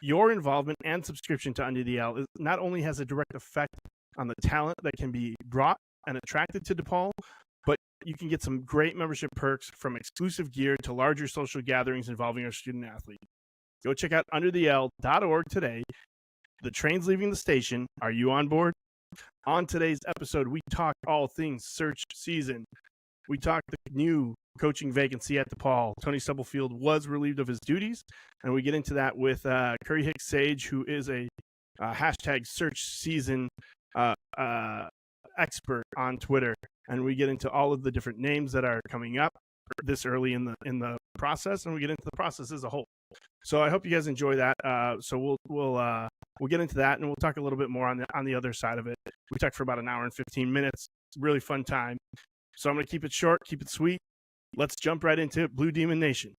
your involvement and subscription to Under the L not only has a direct effect on the talent that can be brought and attracted to DePaul, but you can get some great membership perks from exclusive gear to larger social gatherings involving our student athletes. Go check out underthel.org today. The train's leaving the station. Are you on board? On today's episode, we talk all things search season. We talk the new coaching vacancy at DePaul. Tony Stubblefield was relieved of his duties, and we get into that with Curry Hicks Sage, who is a hashtag search season expert on Twitter, and we get into all of the different names that are coming up this early in the process, and we get into the process as a whole. So I hope you guys enjoy that. So we'll get into that, and we'll talk a little bit more on the other side of it. We talked for about an hour and 15 minutes. Really fun time. So I'm going to keep it short, keep it sweet. Let's jump right into it. Blue Demon Nation.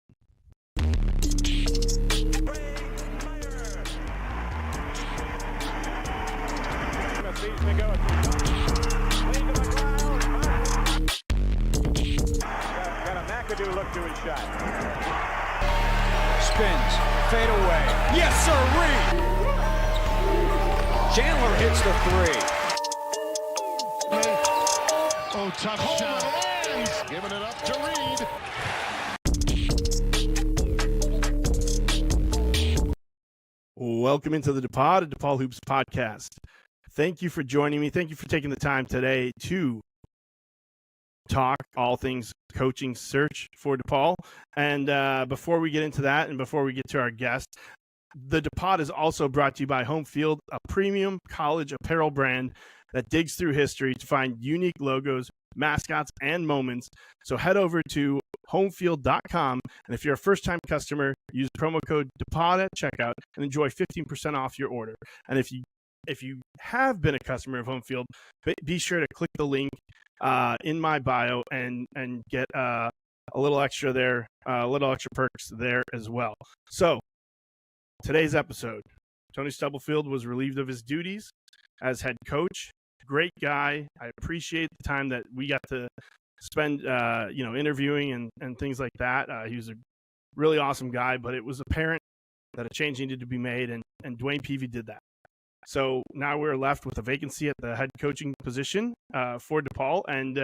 Look to his shot. Spins, fade away. Yes, sirree! Chandler hits the three. Oh, tough shot. Giving it up to Reed. Welcome into the DePaud, a DePaul Hoops podcast. Thank you for joining me. Thank you for taking the time today to talk all things coaching search for DePaul. And before we get into that and before we get to our guest, the DePaud is also brought to you by Home Field, a premium college apparel brand that digs through history to find unique logos, mascots, and moments. So head over to homefield.com, and if you're a first-time customer, use promo code DePaud at checkout and enjoy 15% off your order. And if you have been a customer of Home Field, be sure to click the link in my bio and get a little extra there, a little extra perks there as well. So today's episode, Tony Stubblefield was relieved of his duties as head coach. Great guy. I appreciate the time that we got to spend, interviewing and things like that. He was a really awesome guy, but it was apparent that a change needed to be made, and Dwayne Peavy did that. So now we're left with a vacancy at the head coaching position for DePaul, and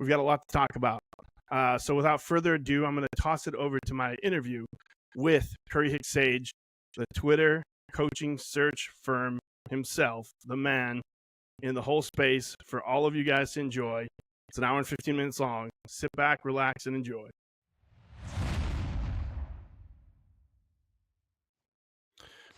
we've got a lot to talk about. So without further ado, I'm going to toss it over to my interview with Curry Hicks Sage, the Twitter coaching search firm himself, the man in the whole space for all of you guys to enjoy. It's an hour and 15 minutes long. Sit back, relax, and enjoy.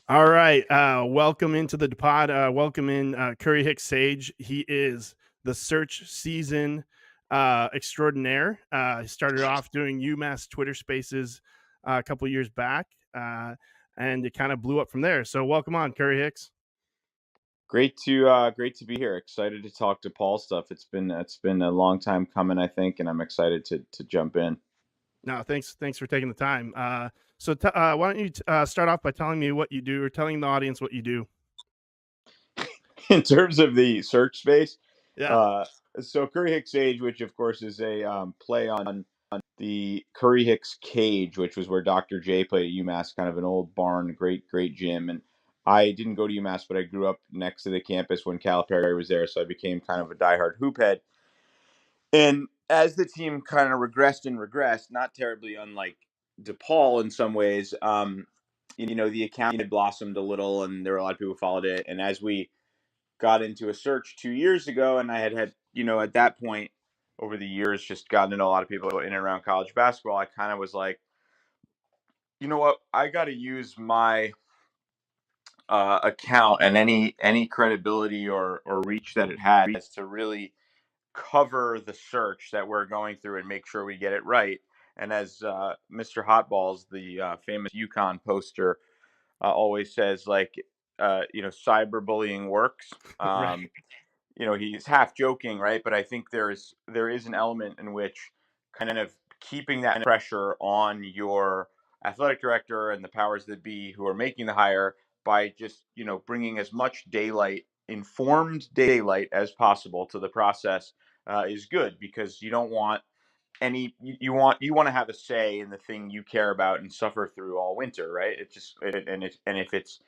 All right. Welcome into the DePaud. Welcome in Curry Hicks Sage. He is the search season extraordinaire. He started off doing UMass Twitter Spaces a couple years back, and it kind of blew up from there. So welcome on, Curry Hicks. Great to be here. Excited to talk DePaul stuff. It's been a long time coming, I think, and I'm excited to jump in. No, thanks for taking the time. So why don't you start off by telling me what you do, or telling the audience what you do? In terms of the search space, yeah. So Curry Hicks Sage, which of course is a play on the Curry Hicks Cage, which was where Dr. J played at UMass, kind of an old barn, great gym. And I didn't go to UMass, but I grew up next to the campus when Calipari was there, so I became kind of a diehard hoop head. And as the team kind of regressed, not terribly unlike DePaul in some ways, the account had blossomed a little, and there were a lot of people who followed it. And as we got into a search 2 years ago, and I had at that point over the years just gotten to know a lot of people in and around college basketball, I kind of was like, you know what, I got to use my account and any credibility or reach that it had to really cover the search that we're going through and make sure we get it right. And as Mr. Hotballs, the famous UConn poster, always says, cyberbullying works. Right. He's half joking, right? But I think there is an element in which kind of keeping that pressure on your athletic director and the powers that be who are making the hire by just, bringing as much informed daylight as possible to the process is good, because you don't want you want to have a say in the thing you care about and suffer through all winter, right? And if it's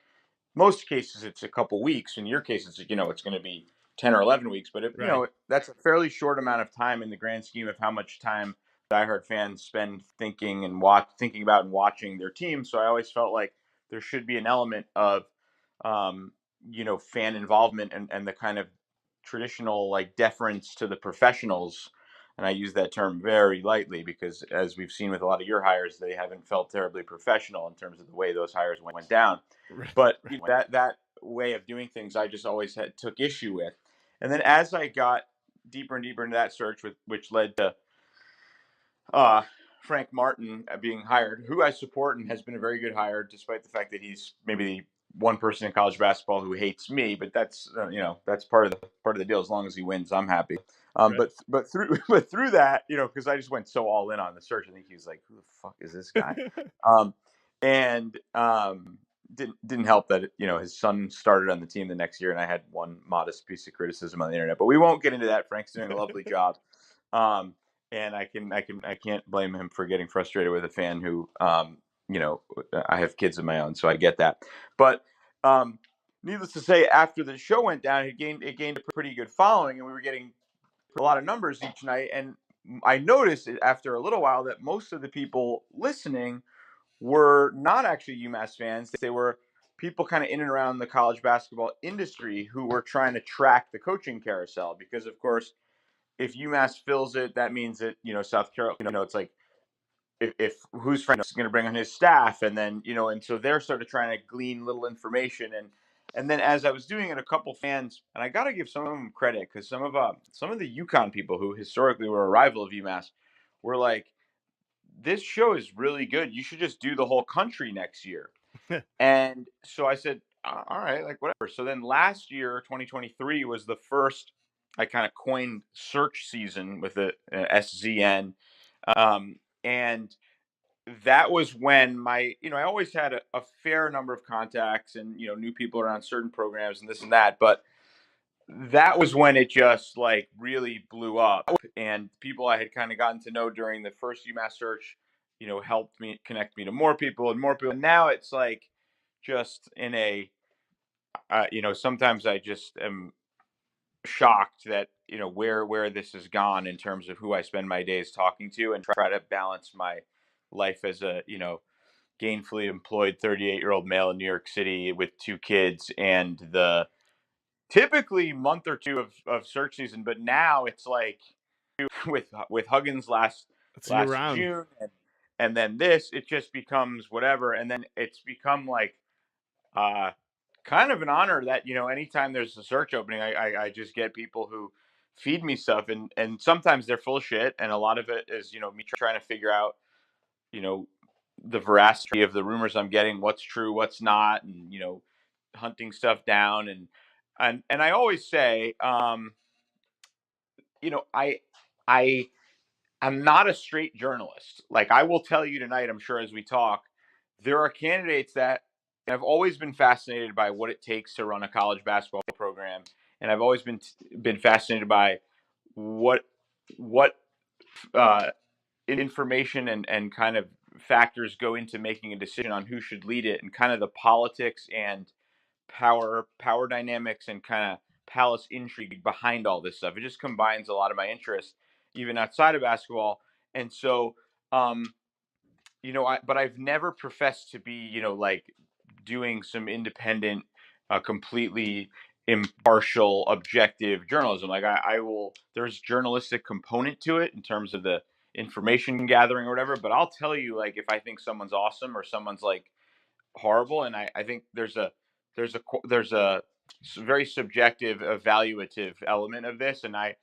most cases it's a couple weeks. In your case, it's it's going to be 10 or 11 weeks, but Right. that's a fairly short amount of time in the grand scheme of how much time diehard fans spend thinking about and watching their team. So I always felt like there should be an element of um, fan involvement and the kind of traditional like deference to the professionals. And I use that term very lightly because, as we've seen with a lot of your hires, they haven't felt terribly professional in terms of the way those hires went down. Right. But that way of doing things, I just always took issue with. And then as I got deeper and deeper into that search, which led to Frank Martin being hired, who I support and has been a very good hire, despite the fact that he's maybe the one person in college basketball who hates me. But that's that's part of the deal. As long as he wins, I'm happy. Right. But through that, because I just went so all in on the search. I think he was like, "Who the fuck is this guy?" And didn't help that his son started on the team the next year, and I had one modest piece of criticism on the internet. But we won't get into that. Frank's doing a lovely job. And I can't blame him for getting frustrated with a fan who, I have kids of my own, so I get that. But needless to say, after the show went down, it gained a pretty good following, and we were getting a lot of numbers each night. And I noticed after a little while that most of the people listening were not actually UMass fans. They were people kind of in and around the college basketball industry who were trying to track the coaching carousel, because of course, if UMass fills it, that means that South Carolina. It's like if who's going to bring on his staff, and then and so they're sort of trying to glean little information, and then as I was doing it, a couple fans, and I got to give some of them credit, because some of the UConn people who historically were a rival of UMass were like, "This show is really good. You should just do the whole country next year." And so I said, all right, like whatever. So then last year, 2023, was the first I kind of coined search season with the SZN. And that was when I always had a fair number of contacts and, knew people around certain programs and this and that. But that was when it just like really blew up, and people I had kind of gotten to know during the first UMass search, helped me connect me to more people and more people. And now it's like just in a, sometimes I just am shocked that, where this has gone in terms of who I spend my days talking to, and try to balance my life as a, gainfully employed 38-year-old male in New York City with two kids, and the typically month or two of search season. But now it's like with Huggins last That's year round. June, and then this, it just becomes whatever. And then it's become like kind of an honor that anytime there's a search opening, I just get people who feed me stuff, and sometimes they're full of shit, and a lot of it is me trying to figure out the veracity of the rumors I'm getting, what's true, what's not, and hunting stuff down. And I always say, I I'm not a straight journalist. Like, I will tell you tonight, I'm sure as we talk, there are candidates that I've always been fascinated by what it takes to run a college basketball program, and I've always been fascinated by what uh, information and kind of factors go into making a decision on who should lead it, and kind of the politics and power dynamics and kind of palace intrigue behind all this stuff. It just combines a lot of my interests, even outside of basketball. And so, but I've never professed to be, like doing some independent, completely impartial, objective journalism. Like I will, there's journalistic component to it in terms of the information gathering or whatever. But I'll tell you, like, if I think someone's awesome or someone's like horrible, and I think there's a very subjective, evaluative element of this, and I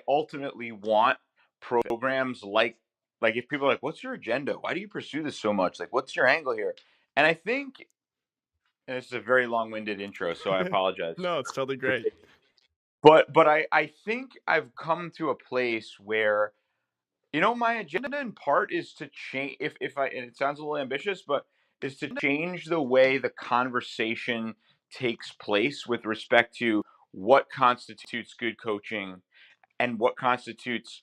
ultimately want programs like if people are like, "What's your agenda? Why do you pursue this so much? Like, what's your angle here?" And I think, and this is a very long-winded intro, so I apologize. No, it's totally great. But I think I've come to a place where my agenda in part is to change. If I, and it sounds a little ambitious, but is to change the way the conversation takes place with respect to what constitutes good coaching and what constitutes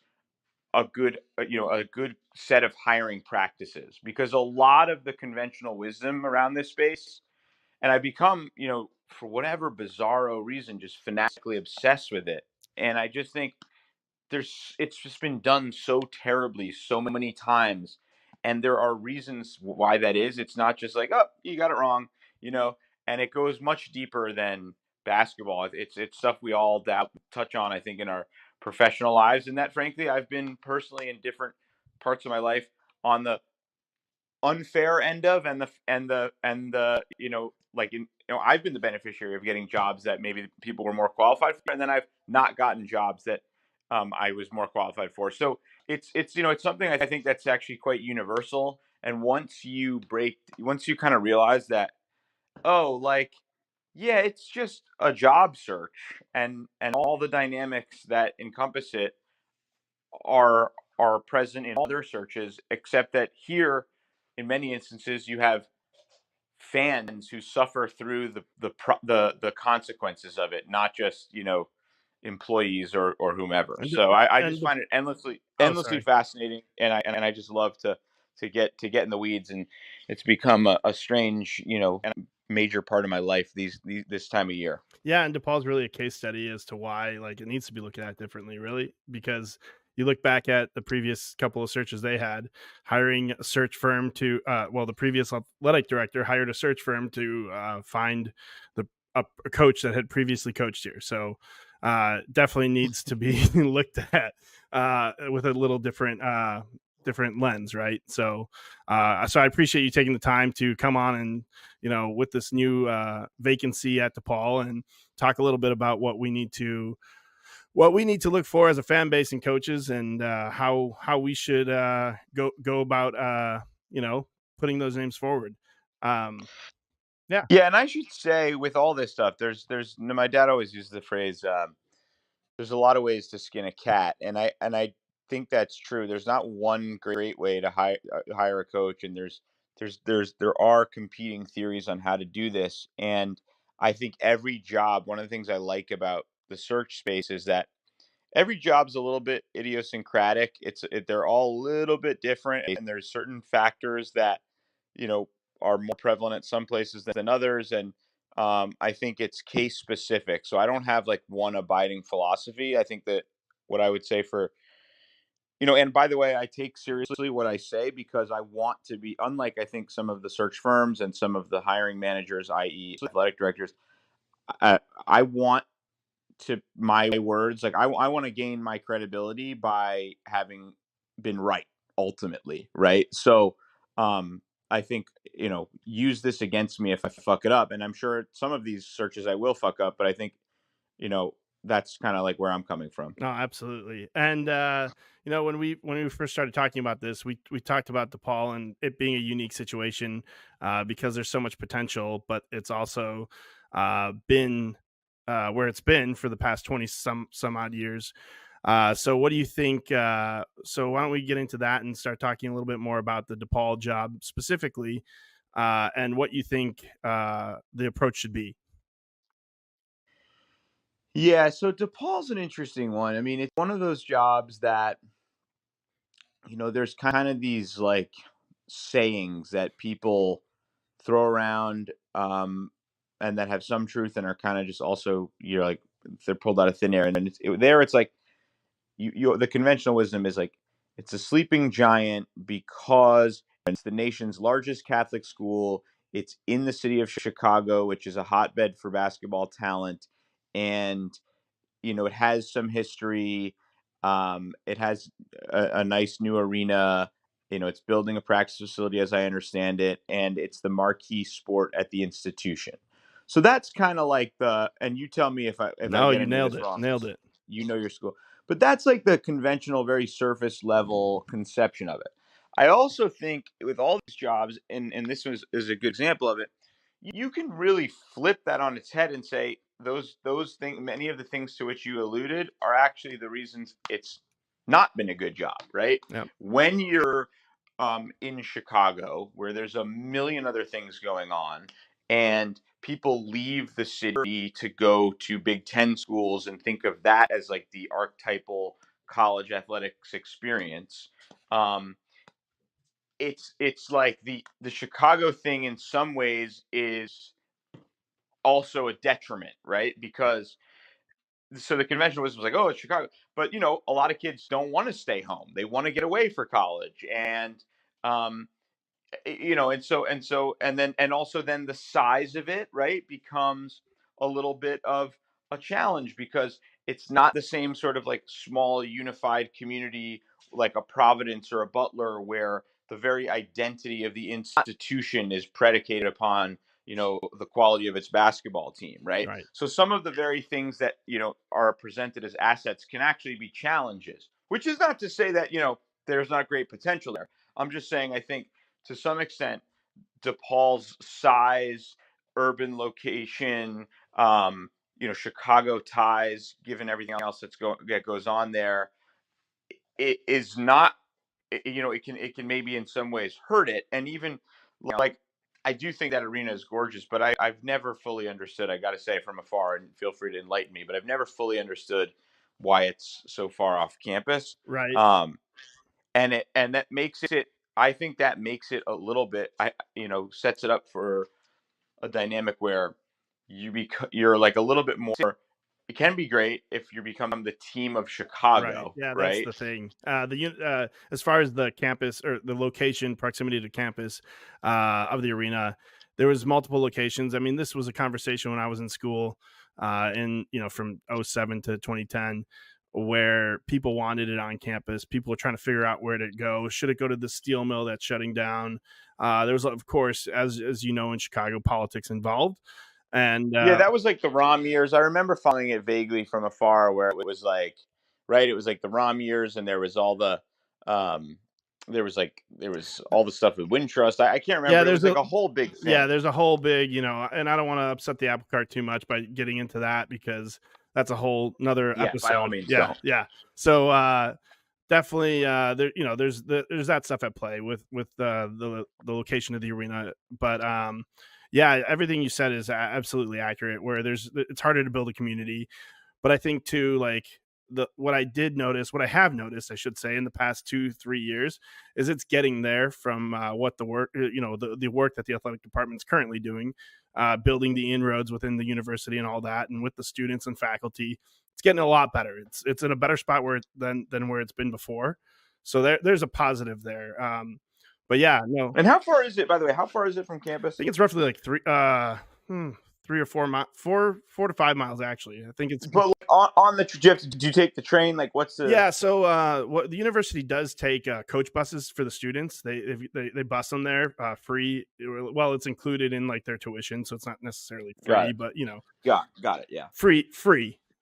a good a good set of hiring practices, because a lot of the conventional wisdom around this space, and I become, for whatever bizarro reason, just fanatically obsessed with it. And I just think it's just been done so terribly so many times, and there are reasons why that is. It's not just like, oh, you got it wrong, you know and it goes much deeper than basketball. It's stuff we all touch on, I think, in our professional lives, and that, frankly, I've been personally in different parts of my life on the unfair end of, and the like, I've been the beneficiary of getting jobs that maybe people were more qualified for, and then I've not gotten jobs that I was more qualified for. So it's something I think that's actually quite universal. And once you kind of realize that, oh, like, yeah, it's just a job search, and all the dynamics that encompass it are present in other searches, except that here, in many instances, you have fans who suffer through the consequences of it, not just employees or whomever. And So I and just find it oh, endlessly sorry. fascinating, and I just love to get in the weeds, and it's become a strange, and major part of my life this time of year. Yeah, and DePaul's really a case study as to why, like, it needs to be looked at differently, really, because you look back at the previous couple of searches they had, hiring a search firm to, the previous athletic director hired a search firm to find the a coach that had previously coached here. So definitely needs to be looked at with a little different lens, right? So I appreciate you taking the time to come on and, with this new vacancy at DePaul, and talk a little bit about what we need to look for as a fan base and coaches, and how we should go about putting those names forward. Um, yeah, Yeah, and I should say, with all this stuff, my dad always uses the phrase, there's a lot of ways to skin a cat, and I think that's true. There's not one great way to hire a coach, and there are competing theories on how to do this. And I think every job, one of the things I like about the search space is that every job's a little bit idiosyncratic. They're all a little bit different, and there's certain factors that you know are more prevalent at some places than others, and I think it's case specific. So I don't have like one abiding philosophy. I think that what I would say for and by the way, I take seriously what I say, because I want to be unlike, I think, some of the search firms and some of the hiring managers, i.e., athletic directors. I want to my words, like, I want to gain my credibility by having been right, ultimately, right? So I think, use this against me if I fuck it up, and I'm sure some of these searches I will fuck up, but I think you know that's kind of like where I'm coming from. no, absolutely. And when we first started talking about this, we talked about DePaul and it being a unique situation because there's so much potential, but it's also been where it's been for the past 20 some odd years. So what do you think? So why don't we get into that and start talking a little bit more about the DePaul job specifically, and what you think the approach should be? Yeah, so DePaul's an interesting one. I mean, it's one of those jobs that there's kind of these, like, sayings that people throw around, and that have some truth and are kind of just also, like, they're pulled out of thin air. And then it's like, the conventional wisdom is like, it's a sleeping giant because it's the nation's largest Catholic school. It's in the city of Chicago, which is a hotbed for basketball talent, and it has some history. It has a nice new arena. It's building a practice facility, as I understand it, and it's the marquee sport at the institution. So that's kind of like and you tell me if I No, get you any of nailed this it. wrong, Nailed since it. you know your school. But that's like the conventional, very surface level conception of it. I also think with all these jobs, and this is a good example of it, you can really flip that on its head and say those things, many of the things to which you alluded, are actually the reasons it's not been a good job, right? Yep. When you're in Chicago, where there's a million other things going on, and people leave the city to go to Big Ten schools and think of that as like the archetypal college athletics experience. Um, it's like the Chicago thing in some ways is also a detriment, right? Because so the convention was like, oh, it's Chicago, but a lot of kids don't want to stay home; they want to get away for college, and um, and also then the size of it, right, becomes a little bit of a challenge because it's not the same sort of like small unified community like a Providence or a Butler where the very identity of the institution is predicated upon the quality of its basketball team, right? Right. So some of the very things that are presented as assets can actually be challenges, which is not to say that there's not great potential there. I'm just saying I think to some extent, DePaul's size, urban location, Chicago ties, given everything else that goes on there, it is not. It can maybe in some ways hurt it, and even like I do think that arena is gorgeous, but I've never fully understood. I got to say from afar, and feel free to enlighten me, but I've never fully understood why it's so far off campus. Right. Um, and that makes it, I think that makes it a little bit, sets it up for a dynamic where you're like a little bit more. It can be great if you become the team of Right. Chicago, Yeah, that's right? the thing. As far as the campus or the location, proximity to campus of the arena, there was multiple locations. I mean, this was a conversation when I was in school, from '07 to 2010, where people wanted it on campus. People were trying to figure out where to go. Should it go to the steel mill that's shutting down? There was, of course, as you know, in Chicago, politics involved, and Yeah, that was like the ROM years. I remember following it vaguely from afar, where it was like, right, it was like the ROM years, and there was all the, um, there was all the stuff with Wintrust. I can't yeah, remember. It was like a whole big thing. there's a whole big, and I don't want to upset the apple cart too much by getting into that because that's a whole another Yeah, by all episode. means, Yeah, don't. yeah. So definitely, there's that stuff at play with the location of the arena, but yeah, everything you said is absolutely accurate. Where it's harder to build a community, but I think too, like what I have noticed, I should say, in the past 2-3 years, is it's getting there from what the work, the work that the athletic department is currently doing, building the inroads within the university and all that, and with the students and faculty, it's getting a lot better. It's in a better spot than where it's been before. So there's a positive there. But yeah, no, I And how far is it, by the way? How far is it from campus? think it's roughly like 3 or 4 miles, 4 to 5 miles actually. I think it's. But like, on the trajectory, did you take the train? Like, what's the? Yeah, so what the university does take coach buses for the students. They bus them there free. Well, it's included in like their tuition, so it's not necessarily Got free, it. but Got it. Yeah. free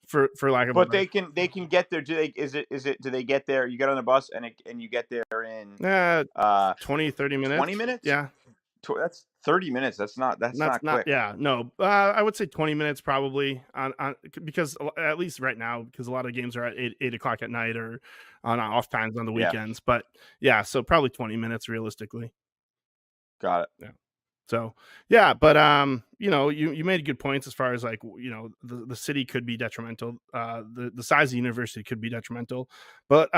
for lack of a But better. they can get there. Do they? Do they get there? You get on the bus and you get there in Uh, uh 20-30 20 minutes. minutes? Yeah, That's 30 minutes. That's that's not not. quick. Yeah, no. I would say 20 minutes probably on because at least right now, because a lot of games are at 8 o'clock at night or on off times on the Yeah. weekends. But yeah, so probably 20 minutes realistically. Got it. Yeah. So yeah, but you made good points as far as like the city could be detrimental. The size of the university could be detrimental, but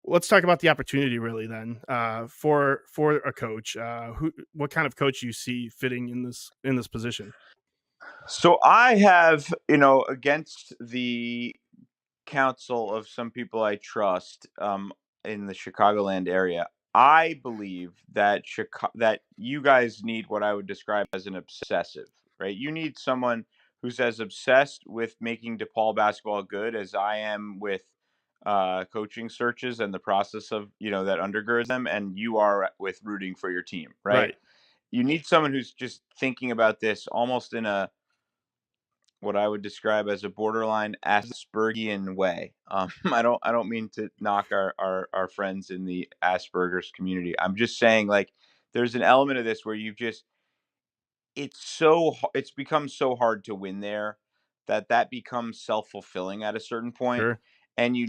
let's talk about the opportunity really then for a coach. What kind of coach you see fitting in this position? So I have, against the counsel of some people I trust in the Chicagoland area, I believe that that you guys need what I would describe as an obsessive, right? You need someone who's as obsessed with making DePaul basketball good as I am with coaching searches and the process of that undergirds them, and you are with rooting for your team, right? Right. You need someone who's just thinking about this almost in a what I would describe as a borderline Aspergian way. I don't mean to knock our friends in the Asperger's community. I'm just saying like there's an element of this where it's become so hard to win there that becomes self-fulfilling at a certain point, Sure. and you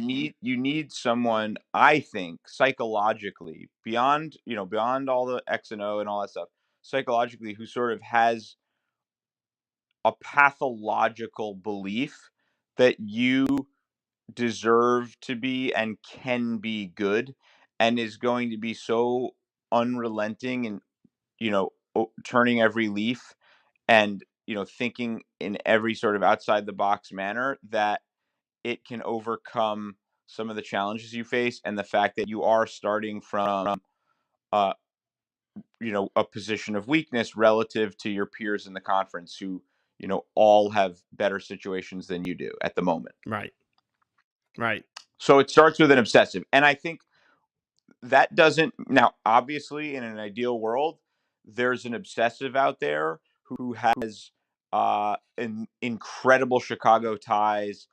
need someone, I think, psychologically beyond all the X and O and all that stuff, psychologically, who sort of has a pathological belief that you deserve to be and can be good, and is going to be so unrelenting and, turning every leaf and, thinking in every sort of outside the box manner that it can overcome some of the challenges you face, and the fact that you are starting from uh, a position of weakness relative to your peers in the conference who, all have better situations than you do at the moment. Right. Right. So it starts with an obsessive. And I think that doesn't, now, obviously, in an ideal world, there's an obsessive out there who has incredible Chicago ties,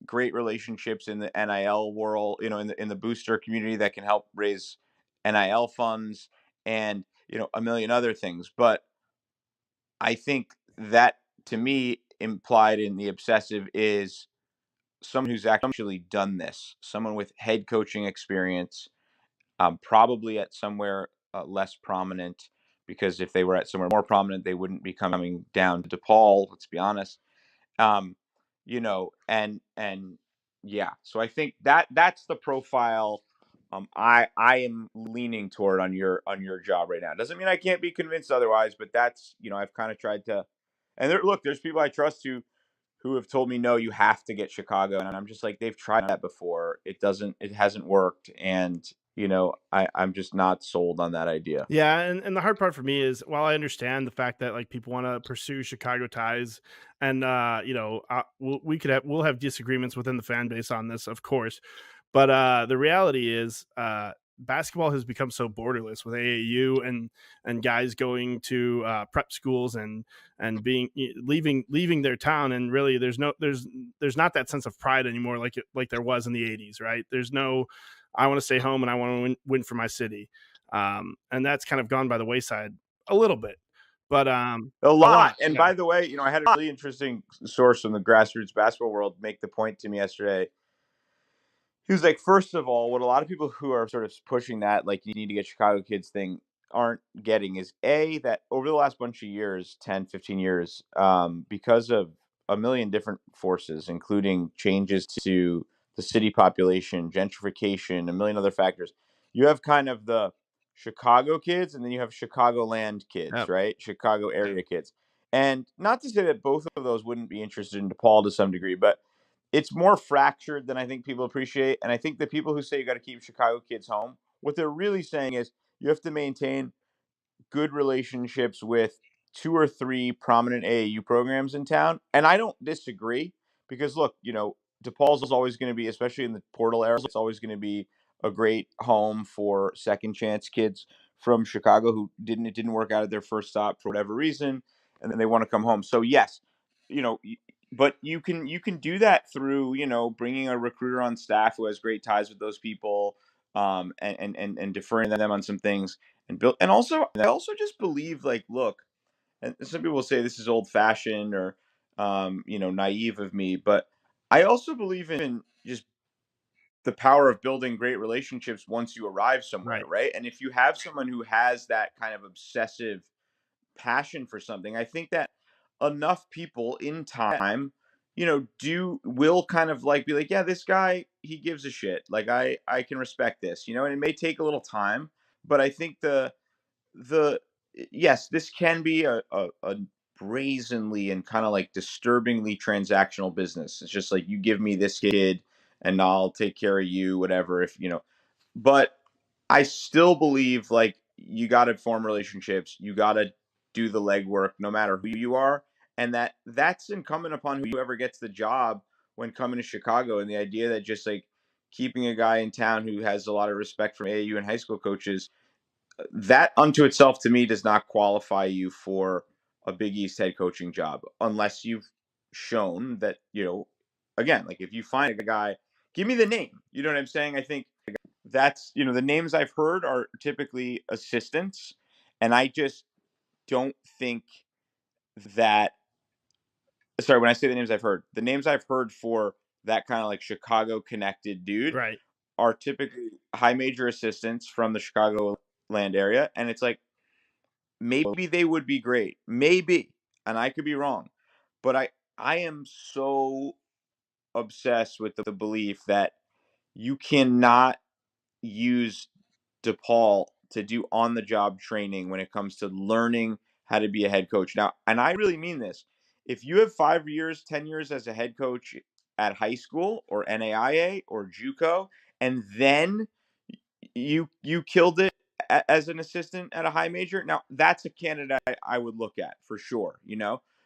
great relationships in the NIL world, in the booster community that can help raise NIL funds and, a million other things. But I think that, to me, implied in the obsessive is someone who's actually done this, someone with head coaching experience, probably at somewhere less prominent, because if they were at somewhere more prominent, they wouldn't be coming down to DePaul. Let's be honest. Um, and yeah, so I think that's the profile. I am leaning toward on your job right now. Doesn't mean I can't be convinced otherwise, but that's, I've kind of tried to. And there's people I trust who have told me, no, you have to get Chicago. And I'm just like, they've tried that before. It hasn't worked. And, I'm just not sold on that idea. Yeah, and the hard part for me is, while I understand the fact that like people want to pursue Chicago ties, and we'll have disagreements within the fan base on this, of course, but the reality is, basketball has become so borderless with AAU and guys going to prep schools and leaving their town, and really there's not that sense of pride anymore like there was in the 80s, right? There's no, I want to stay home and I want to win for my city. And that's kind of gone by the wayside a little bit, but A a lot. lot. And Yeah. by the way, I had a really interesting source from the grassroots basketball world make the point to me yesterday. He was like, first of all, what a lot of people who are sort of pushing that, like, you need to get Chicago kids thing, aren't getting is A, that over the last bunch of years, 10, 15 years, because of a million different forces, including changes to the city population, gentrification, a million other factors, you have kind of the Chicago kids and then you have Chicagoland kids, Yep. right? Chicago area kids. And not to say that both of those wouldn't be interested in DePaul to some degree, but it's more fractured than I think people appreciate. And I think the people who say you got to keep Chicago kids home, what they're really saying is you have to maintain good relationships with two or three prominent AAU programs in town. And I don't disagree because look, DePaul's is always going to be, especially in the portal era, it's always going to be a great home for second chance kids from Chicago who it didn't work out at their first stop for whatever reason, and then they want to come home. So yes, but you can do that through, bringing a recruiter on staff who has great ties with those people, and deferring them on some things, and build. And also, I also just believe, like, look, and some people will say this is old fashioned or naive of me, but I also believe in just the power of building great relationships once you arrive somewhere, Right. right? And if you have someone who has that kind of obsessive passion for something, I think that enough people in time, do will kind of like be like, yeah, this guy, he gives a shit. Like, I can respect this, and it may take a little time, but I think the yes, this can be a brazenly and kind of like disturbingly transactional business. It's just like, you give me this kid and I'll take care of you, whatever. If but I still believe, like, you got to form relationships. You got to do the legwork, no matter who you are, and that's incumbent upon whoever gets the job when coming to Chicago. And the idea that just like keeping a guy in town who has a lot of respect from AAU and high school coaches, that unto itself to me does not qualify you for a Big East head coaching job unless you've shown that, again, like, if you find a guy, give me the name. You know what I'm saying? I think that's, the names I've heard are typically assistants, and I just don't think that. Sorry, when I say the names I've heard for that kind of like Chicago connected dude Right. are typically high major assistants from the Chicago land area, and it's like, maybe they would be great, maybe, and I could be wrong, but I am so obsessed with the belief that you cannot use DePaul to do on the job training when it comes to learning how to be a head coach. Now, and I really mean this. If you have 5 years, 10 years as a head coach at high school or NAIA or JUCO, and then you killed it as an assistant at a high major, now that's a candidate I would look at for sure,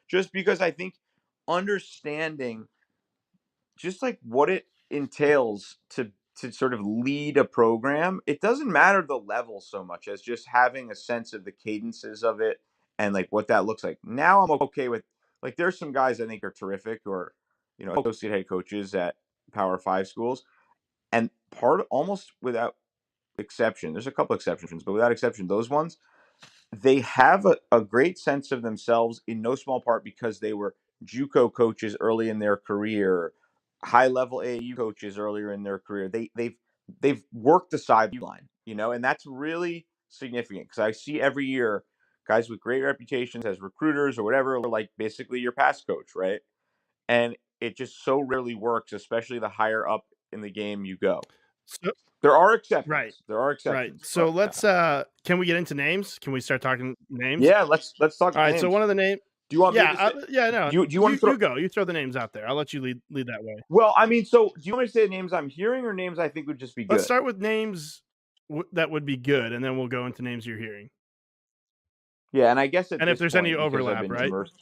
just because I think understanding just like what it entails to sort of lead a program. It doesn't matter the level so much as just having a sense of the cadences of it and like what that looks like. Now I'm okay with like there's some guys I think are terrific or associate head coaches at Power 5 schools, and almost without exception, there's a couple exceptions, but without exception, those ones they have a great sense of themselves in no small part because they were JUCO coaches early in their career, high level AAU coaches earlier in their career. They've worked the sideline, and that's really significant because I see every year guys with great reputations as recruiters or whatever, like basically your past coach, right? And it just so rarely works, especially the higher up in the game you go. So, There are exceptions. right. There are Right. exceptions, So but let's can we get into names? Can we start talking names? yeah, let's talk All right. So names. one of the name Do you want me yeah, to say? yeah, no. Do you want You to throw? you go. You throw the names out there. I'll let you lead that way. Well, I mean, so do you want me to say names I'm hearing or names I think would just be Let's good? start with names that would be good, and then we'll go into names you're hearing. Yeah, and I guess at And if this there's any point, because I've overlap, been right? immersed,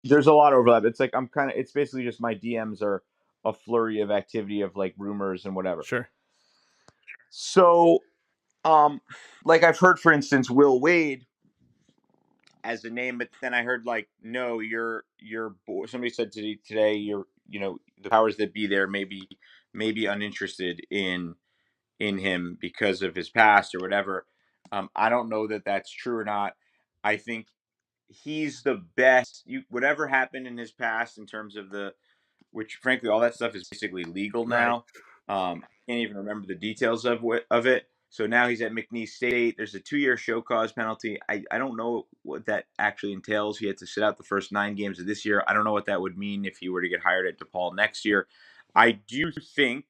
there's a lot of overlap. It's like it's basically just my DMs are a flurry of activity of like rumors and whatever. Sure. So, like I've heard, for instance, Will Wade as a name, but then I heard like, no, you're somebody said today, the powers that be there maybe uninterested in him because of his past or whatever. I don't know that that's true or not. I think he's the best. Whatever happened in his past in terms of which frankly all that stuff is basically legal Right. now. I can't even remember the details of it. So now he's at McNeese State. There's a 2-year show cause penalty. I don't know what that actually entails. He had to sit out the first 9 games of this year. I don't know what that would mean if he were to get hired at DePaul next year. I do think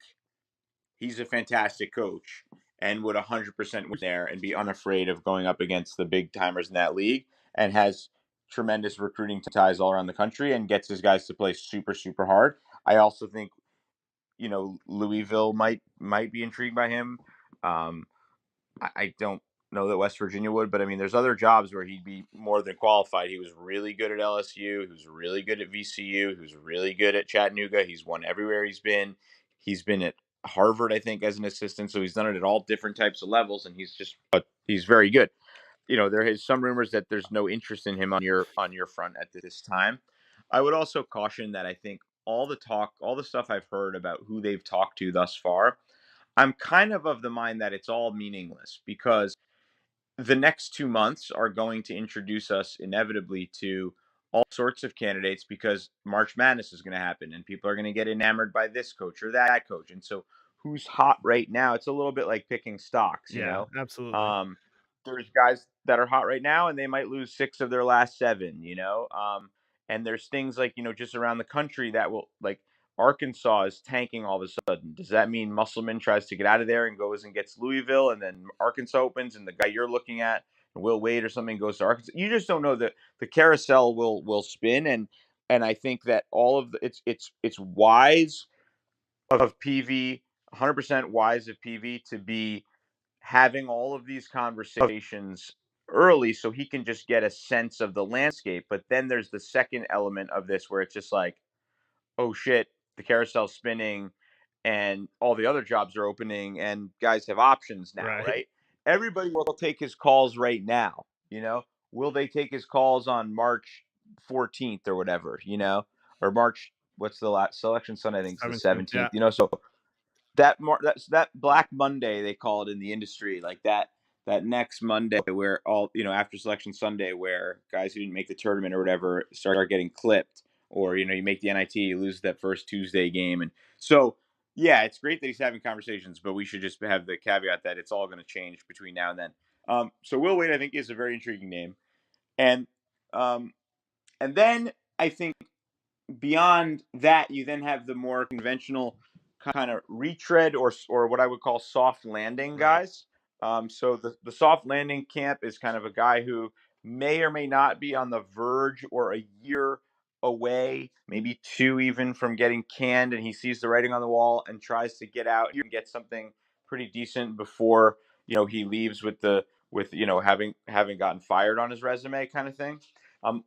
he's a fantastic coach and would 100% win there and be unafraid of going up against the big timers in that league, and has tremendous recruiting ties all around the country and gets his guys to play super, super hard. I also think, Louisville might be intrigued by him. I don't know that West Virginia would, but I mean, there's other jobs where he'd be more than qualified. He was really good at LSU. He was really good at VCU. He was really good at Chattanooga. He's won everywhere he's been. He's been at Harvard, I think, as an assistant. So he's done it at all different types of levels, and he's very good. There is some rumors that there's no interest in him on your front at this time. I would also caution that I think all the stuff I've heard about who they've talked to thus far, I'm kind of the mind that it's all meaningless because the next 2 months are going to introduce us inevitably to all sorts of candidates because March Madness is going to happen and people are going to get enamored by this coach or that coach. And so who's hot right now? It's a little bit like picking stocks, Yeah, absolutely. There's guys that are hot right now and they might lose 6 of their last 7, and there's things like, just around the country that will like Arkansas is tanking all of a sudden. Does that mean Musselman tries to get out of there and goes and gets Louisville, and then Arkansas opens, and the guy you're looking at, Will Wade or something, goes to Arkansas? You just don't know that the carousel will spin, and I think that all of it's wise of PV, 100% wise of PV to be having all of these conversations early so he can just get a sense of the landscape. But then there's the second element of this where it's just like, oh shit, the carousel's spinning and all the other jobs are opening and guys have options now, Right. right? Everybody will take his calls right now, Will they take his calls on March 14th or whatever, or March, what's the last selection Sunday? I think it's the 17th. 17th, Yeah. so that Black Monday they call it in the industry, like that next Monday where all after Selection Sunday where guys who didn't make the tournament or whatever start getting clipped, or you make the NIT, you lose that first Tuesday game, and so yeah, it's great that he's having conversations, but we should just have the caveat that it's all going to change between now and then. So Will Wade I think is a very intriguing name, and then I think beyond that, you then have the more conventional kind of retread or what I would call soft landing Right. guys. So the soft landing camp is kind of a guy who may or may not be on the verge or a year away, maybe two even from getting canned, and he sees the writing on the wall and tries to get out and get something pretty decent before he leaves with having gotten fired on his resume kind of thing.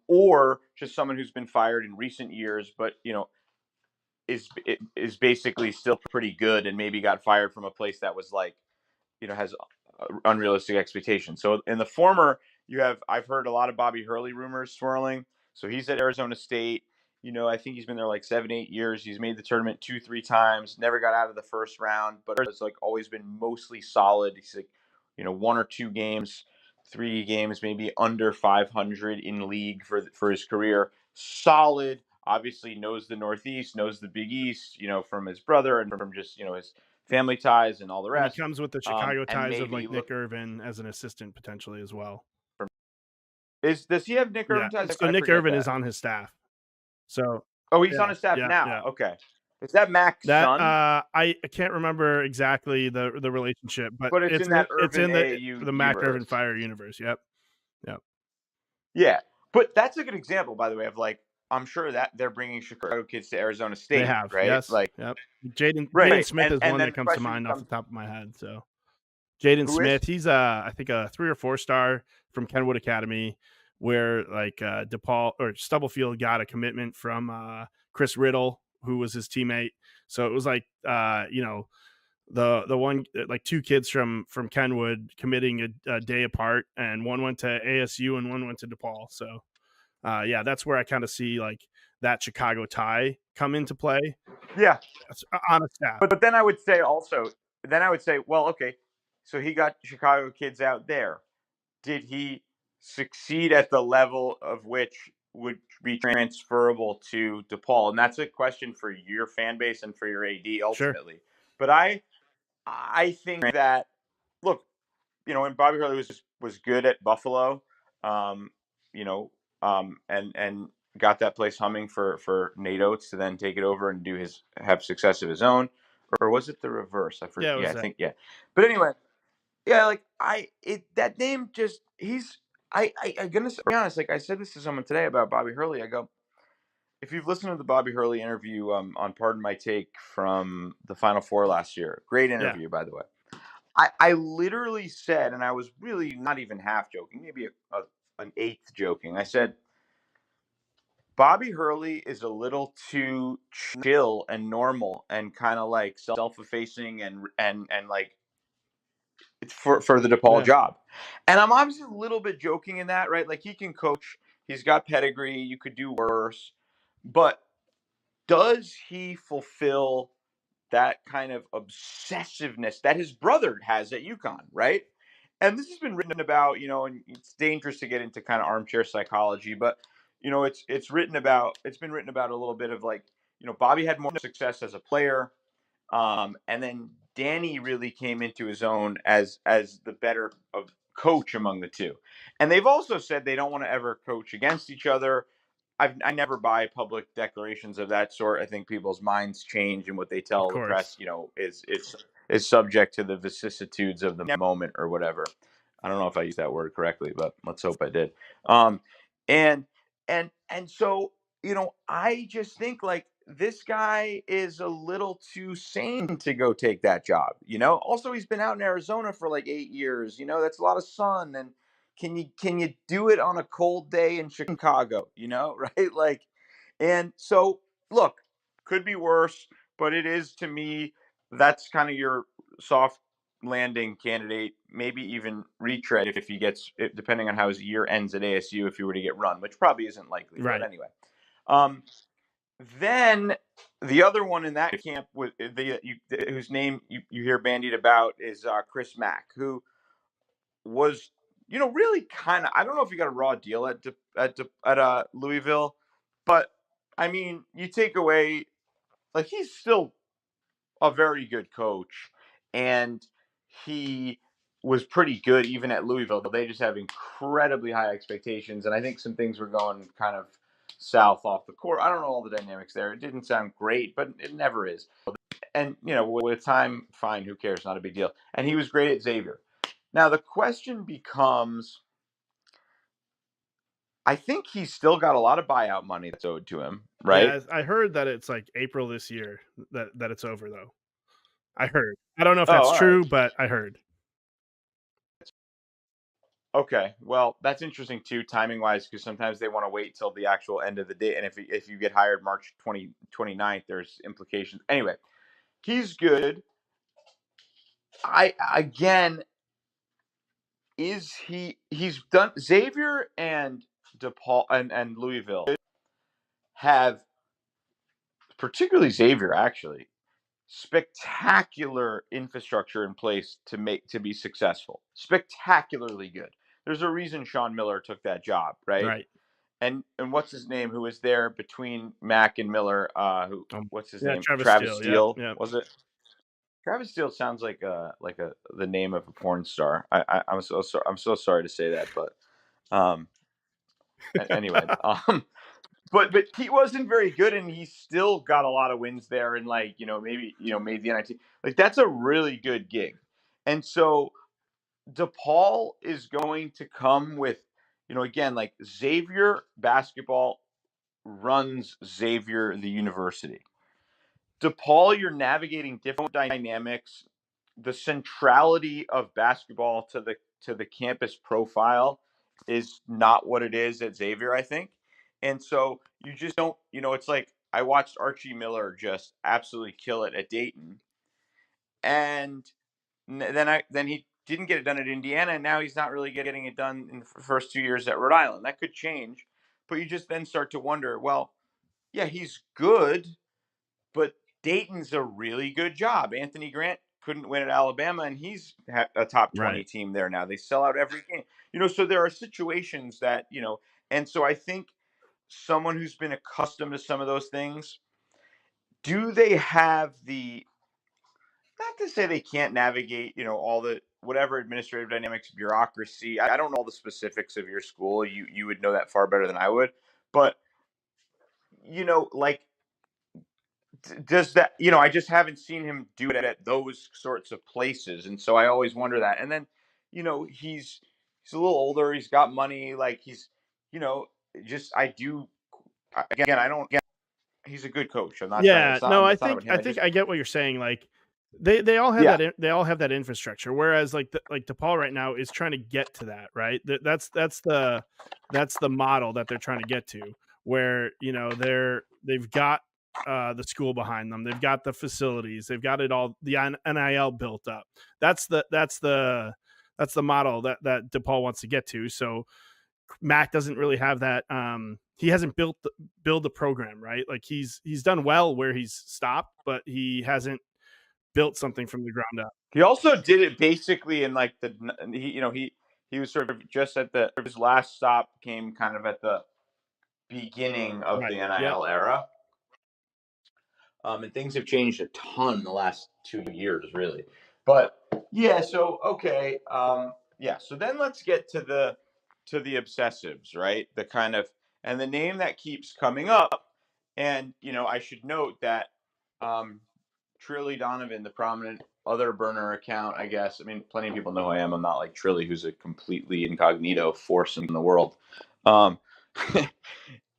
Or just someone who's been fired in recent years, but is basically still pretty good and maybe got fired from a place that was like has unrealistic expectations. So in the former, I've heard a lot of Bobby Hurley rumors swirling. So he's at Arizona State. I think he's been there like 7, 8 years. He's made the tournament 2, 3 times. Never got out of the first round, but it's like always been mostly solid. He's like, 1 or 2 games, 3 games, maybe under 500 in league for his career. Solid. Obviously knows the Northeast, knows the Big East, from his brother and from just his family ties and all the And he rest. comes with the Chicago And ties of maybe like Nick Irvin as an assistant potentially as well. does he have Nick Yeah. Irvin ties? So I Nick forget Irvin that. is on his staff. So Oh, he's yeah, on his staff yeah, now. yeah. Okay, is that Mac's That son? I can't remember exactly the relationship, but But it's in that it's Irvin in AAU the Mac Irvin universe. Fire universe. Yep. Yep. Yeah, but that's a good example, by the way, of like I'm sure that they're bringing Chicago kids to Arizona They State, have. right? Yes. Like Yep. Jaden right, Smith is and one then that the comes to question mind off the becomes, top of my head. So Jaden who is? Smith, he's I think a 3 or 4 star from Kenwood Academy, where like DePaul or Stubblefield got a commitment from Chris Riddle, who was his teammate. So it was like the one like 2 kids from Kenwood committing a day apart, and one went to ASU and one went to DePaul. So yeah, that's where I kind of see like that Chicago tie come into play. Yeah, That's on a staff. but then I would say also, well, okay, so he got Chicago kids out there. Did he succeed at the level of which would be transferable to DePaul? And that's a question for your fan base and for your AD Sure. ultimately. But I think that, look, and Bobby Hurley was good at Buffalo, um, and got that place humming for Nate Oates to then take it over and have success of his own, or was it the reverse? I forget. Yeah, it Yeah, was I that. think yeah. But anyway, yeah, like that name just I'm gonna be honest. Like I said this to someone today about Bobby Hurley. I go, if you've listened to the Bobby Hurley interview on Pardon My Take from the Final Four last year, great Yeah. interview by the way. I literally said, and I was really not even half joking, maybe an eighth joking. I said, Bobby Hurley is a little too chill and normal and kind of like self-effacing and like for the DePaul Yeah. job. And I'm obviously a little bit joking in that, right? Like he can coach, he's got pedigree, you could do worse. But does he fulfill that kind of obsessiveness that his brother has at UConn, right? And this has been written about, and it's dangerous to get into kind of armchair psychology, but it's been written about a little bit of like, Bobby had more success as a player. And then Danny really came into his own as the better of coach among the two. And they've also said they don't want to ever coach against each other. I never buy public declarations of that sort. I think people's minds change, and what they Of tell the press, course. is subject to the vicissitudes of the moment or whatever. I don't know if I used that word correctly, but let's hope I did. And so I just think like this guy is a little too sane to go take that job. Also he's been out in Arizona for like 8 years. That's a lot of sun, and can you do it on a cold day in Chicago? Right? Like, and so look, could be worse, but it is to me that's kind of your soft landing candidate, maybe even retread if he gets, depending on how his year ends at ASU, if he were to get run, which probably isn't likely. Right. But anyway, then the other one in that camp whose name you hear bandied about is Chris Mack, who was really kind of, I don't know if he got a raw deal at Louisville, but I mean you take away, like, he's still a very good coach, and he was pretty good even at Louisville. They just have incredibly high expectations, and I think some things were going kind of south off the court. I don't know all the dynamics there. It didn't sound great, but it never is. And with time, fine, who cares? Not a big deal. And he was great at Xavier. Now the question becomes, I think he's still got a lot of buyout money that's owed to him, right? Yeah, I heard that it's like April this year that it's over though. I heard. I don't know if Oh, that's all true, right. but I heard. Okay, well, that's interesting too, timing wise, because sometimes they want to wait till the actual end of the day. And if you get hired March 29th, there's implications. Anyway, he's good. Again, he's done Xavier and DePaul and Louisville have, particularly Xavier actually, spectacular infrastructure in place to be successful. Spectacularly good. There's a reason Sean Miller took that job, right? Right. And what's his name? Who was there between Mack and Miller? What's his Yeah, name? Travis Travis Steele. Yep. Steele, Yep. was it? Travis Steele sounds like the name of a porn star. I'm so sorry to say that, but um, anyway, but he wasn't very good, and he still got a lot of wins there, and maybe made the NIT. Like that's a really good gig, and so DePaul is going to come with again, like Xavier basketball runs Xavier the university. DePaul, you're navigating different dynamics. The centrality of basketball to the campus profile is not what it is at Xavier, I think. And so you just don't, it's like I watched Archie Miller just absolutely kill it at Dayton. And then he didn't get it done at Indiana, and now he's not really getting it done in the first 2 years at Rhode Island. That could change, but you just then start to wonder, well, yeah, he's good, but Dayton's a really good job. Anthony Grant couldn't win at Alabama, and he's a top 20 Right. team there now. They sell out every game. So there are situations that, and so I think someone who's been accustomed to some of those things, do they have the, not to say they can't navigate, all the whatever administrative dynamics, bureaucracy. I don't know all the specifics of your school. You would know that far better than I would. But, like, does that, I just haven't seen him do it at those sorts of places, and so I always wonder that. And then he's a little older, he's got money, like he's just I do again I don't he's a good coach. I'm not trying, Yeah, it's not no, it's not about him. I I think just I get what you're saying. Like they all have Yeah. they all have that infrastructure. Whereas like DePaul right now is trying to get to that, right? That's the model that they're trying to get to, where they've got the school behind them, they've got the facilities, they've got it all, the NIL built up. That's the model that DePaul wants to get to. So Mac doesn't really have that. He hasn't built the program, right? Like he's done well where he's stopped, but he hasn't built something from the ground up. He also did it basically in like he was sort of just at his last stop came kind of at the beginning of the Right. Yep. NIL era. And things have changed a ton the last 2 years, really. But yeah, so okay, yeah. So then let's get to the obsessives, right? The kind of, and the name that keeps coming up, and I should note that Trilly Donovan, the prominent other burner account, I guess. I mean, plenty of people know who I am. I'm not like Trilly, who's a completely incognito force in the world. Um,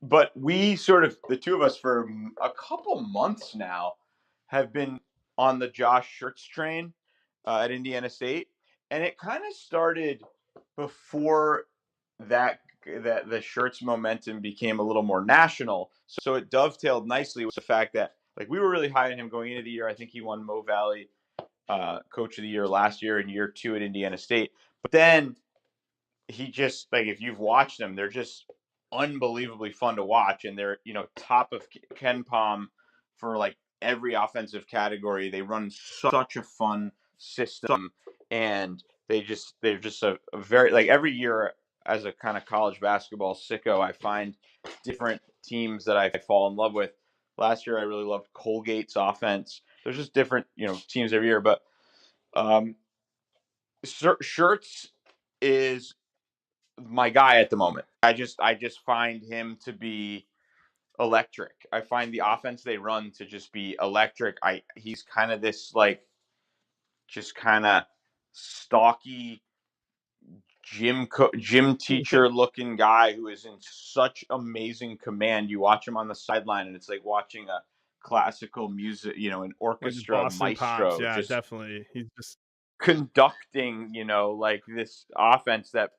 but we sort of, the two of us, for a couple months now, have been on the Josh Schertz train at Indiana State, and it kind of started before that the Schertz momentum became a little more national. So it dovetailed nicely with the fact that like we were really high on him going into the year. I think he won Mo Valley Coach of the Year last year in year 2 at Indiana State. But then he just, like, if you've watched them, they're just unbelievably fun to watch, and they're top of Ken Palm for like every offensive category. They run such a fun system, and they're just a very, like, every year as a kind of college basketball sicko, I find different teams that I fall in love with. Last year I really loved Colgate's offense. There's just different teams every year, but Schertz is my guy at the moment. I just find him to be electric. I find the offense they run to just be electric. He's kind of this just kind of stocky gym teacher looking guy who is in such amazing command. You watch him on the sideline, and it's like watching a classical music, an Like his orchestra Boston Pops, maestro yeah, just definitely. He's just conducting, like this offense that,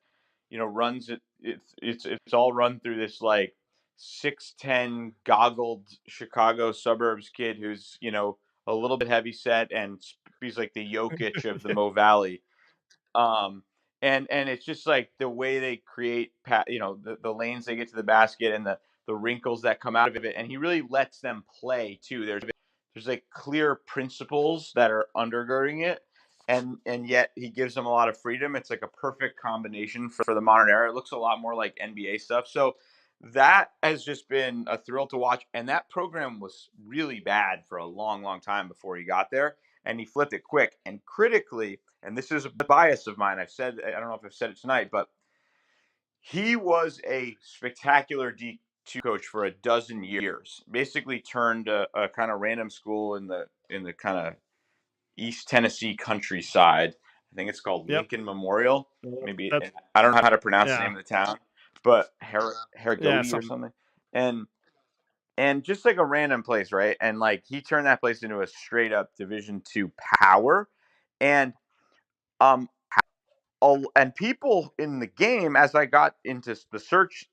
runs it's all run through this like 6'10" goggled Chicago suburbs kid who's, a little bit heavy set, and he's like the Jokic of the Mo Valley. Um, and it's just like the way they create, the lanes they get to the basket, and the wrinkles that come out of it. And he really lets them play too. There's like clear principles that are undergirding it, and yet he gives them a lot of freedom. It's like a perfect combination for the modern era. It looks a lot more like NBA stuff. So that has just been a thrill to watch. And that program was really bad for a long, long time before he got there, and he flipped it quick. And critically, and this is a bias of mine, I don't know if I've said it tonight, but he was a spectacular D2 coach for a dozen years. Basically turned a kind of random school in the kind of East Tennessee countryside. I think it's called yep. Lincoln Memorial. Well, Maybe that's I don't know how to pronounce the yeah. name of the town, but Yeah, Herigoti or something. something. And just like a random place, right? And like he turned that place into a straight up Division II power. And um and people in the game, as I got into the search,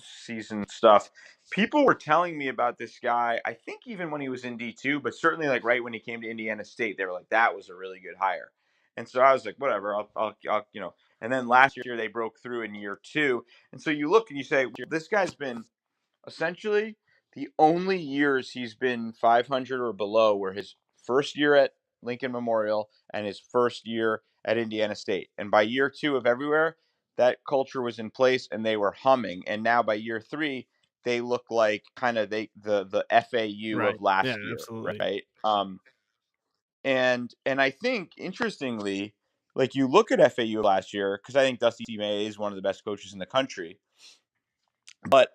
season stuff, people were telling me about this guy. I think even when he was in D2, but certainly like right when he came to Indiana State, they were like, that was a really good hire. And so I was like, whatever, I'll. And then last year they broke through in year 2, and so you look and you say, this guy's been essentially the only years he's been 500 or below were his first year at Lincoln Memorial and his first year at Indiana State. And by year 2 of everywhere, that culture was in place and they were humming. And now by year 3, they look like kind of the FAU Right. of Yeah, last year, absolutely. right? And I think interestingly, like you look at FAU last year, because I think Dusty May is one of the best coaches in the country, but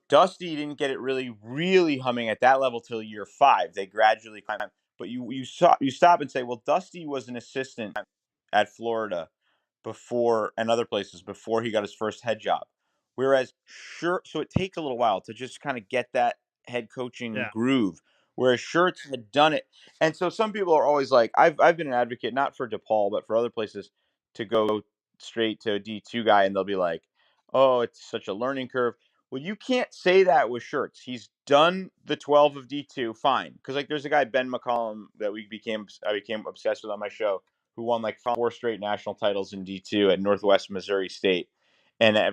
Dusty didn't get it really, really humming at that level till year 5. They gradually climbed. But you stop and say, well, Dusty was an assistant at Florida before, and other places before he got his first head job. Whereas so it takes a little while to just kind of get that head coaching Yeah. groove. Whereas Shirts had done it, and so some people are always like, I've been an advocate not for DePaul but for other places to go straight to a D2 guy, and they'll be like, oh, it's such a learning curve. Well, you can't say that with Shirts. He's done the 12 of D2, fine. Because like there's a guy, Ben McCollum, that I became obsessed with on my show, who won like 4 straight national titles in D2 at Northwest Missouri State. And I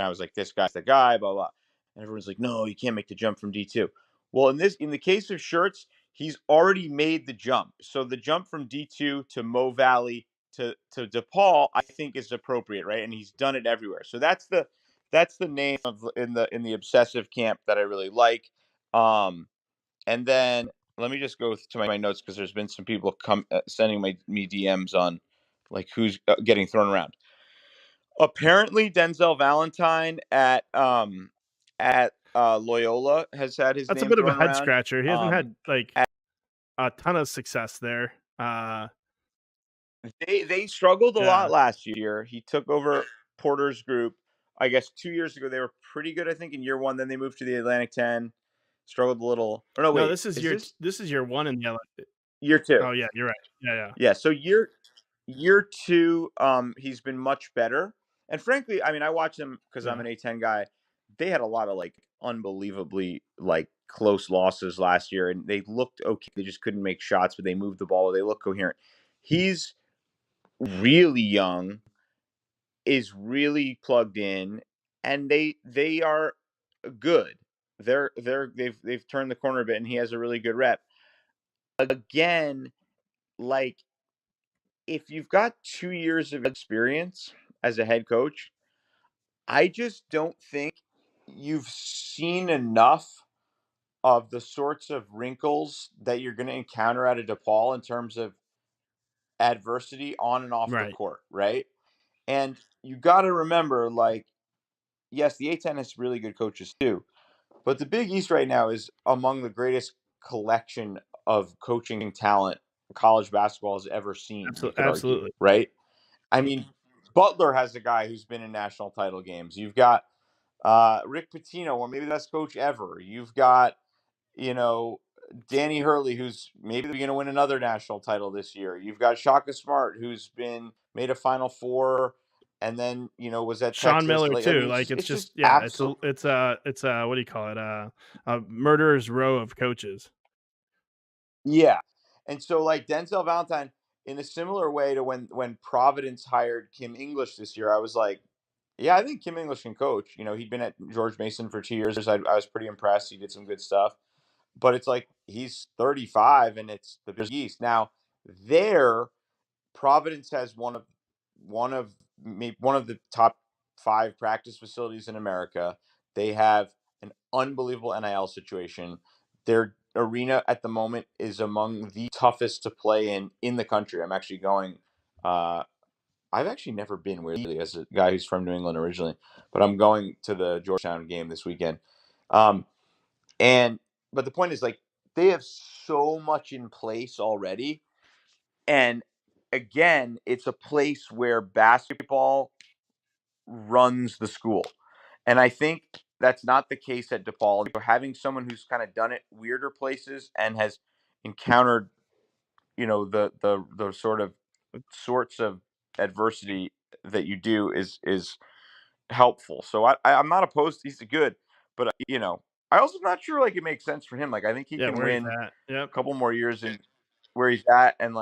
was like, this guy's the guy, blah blah. And everyone's like, no, you can't make the jump from D2. Well, in the case of Shirts, he's already made the jump. So the jump from D2 to Mo Valley to DePaul, I think is appropriate, right? And he's done it everywhere. So that's the name of in the obsessive camp that I really like. And then let me just go to my notes, because there's been some people sending me DMs on like who's getting thrown around. Apparently, Denzel Valentine at Loyola has had his That's a name bit of a thrown head around. scratcher. He hasn't had like At, a ton of success there. they struggled a lot Yeah. last year. He took over Porter's group. I guess 2 years ago they were pretty good. I think in year 1, then they moved to the Atlantic 10. Struggled a little. Or no, No, wait, is this this is year 1 in the year 2? Oh yeah, you're right. Yeah. Yeah, so year 2, he's been much better. And frankly, I mean, I watch them because I'm Yeah. an A10 guy. They had a lot of like unbelievably like close losses last year, and they looked okay. They just couldn't make shots, but they moved the ball. They look coherent. He's really young, is really plugged in, and they are good. They've turned the corner a bit, and he has a really good rep. Again, like if you've got 2 years of experience as a head coach, I just don't think you've seen enough of the sorts of wrinkles that you're going to encounter at a DePaul in terms of adversity on and off the Right. court, right? And you got to remember, like, yes, the A10 has really good coaches too. But the Big East right now is among the greatest collection of coaching talent college basketball has ever seen, you Absolutely, could argue, absolutely. right? I mean, Butler has a guy who's been in national title games. You've got Rick Pitino, or maybe the best coach ever. You've got, you know, Danny Hurley, who's maybe going to win another national title this year. You've got Shaka Smart, who's been made a Final Four, and then was at Sean Texas. Miller Like, I too. mean, Like it's it's just just yeah, absolute. it's what do you call it? A murderer's row of coaches. Yeah. And so like Denzel Valentine, in a similar way to when Providence hired Kim English this year, I was like, yeah, I think Kim English can coach. He'd been at George Mason for 2 years. I was pretty impressed. He did some good stuff. But it's like he's 35 and it's the Big East. Now, there Providence has one of the top 5 practice facilities in America. They have an unbelievable NIL situation. Their arena at the moment is among the toughest to play in the country. I'm actually going. I've actually never been, weirdly, as a guy who's from New England originally, but I'm going to the Georgetown game this weekend. Um, and but the point is, like, they have so much in place already. And again, it's a place where basketball runs the school. And I think that's not the case at DePaul. Having someone who's kind of done it weirder places and has encountered, the sorts of adversity that you do is helpful. So I'm not opposed. He's good, but I also not sure like it makes sense for him. Like I think he Yeah, can where he's win at. Yep. a couple more years in where he's at, and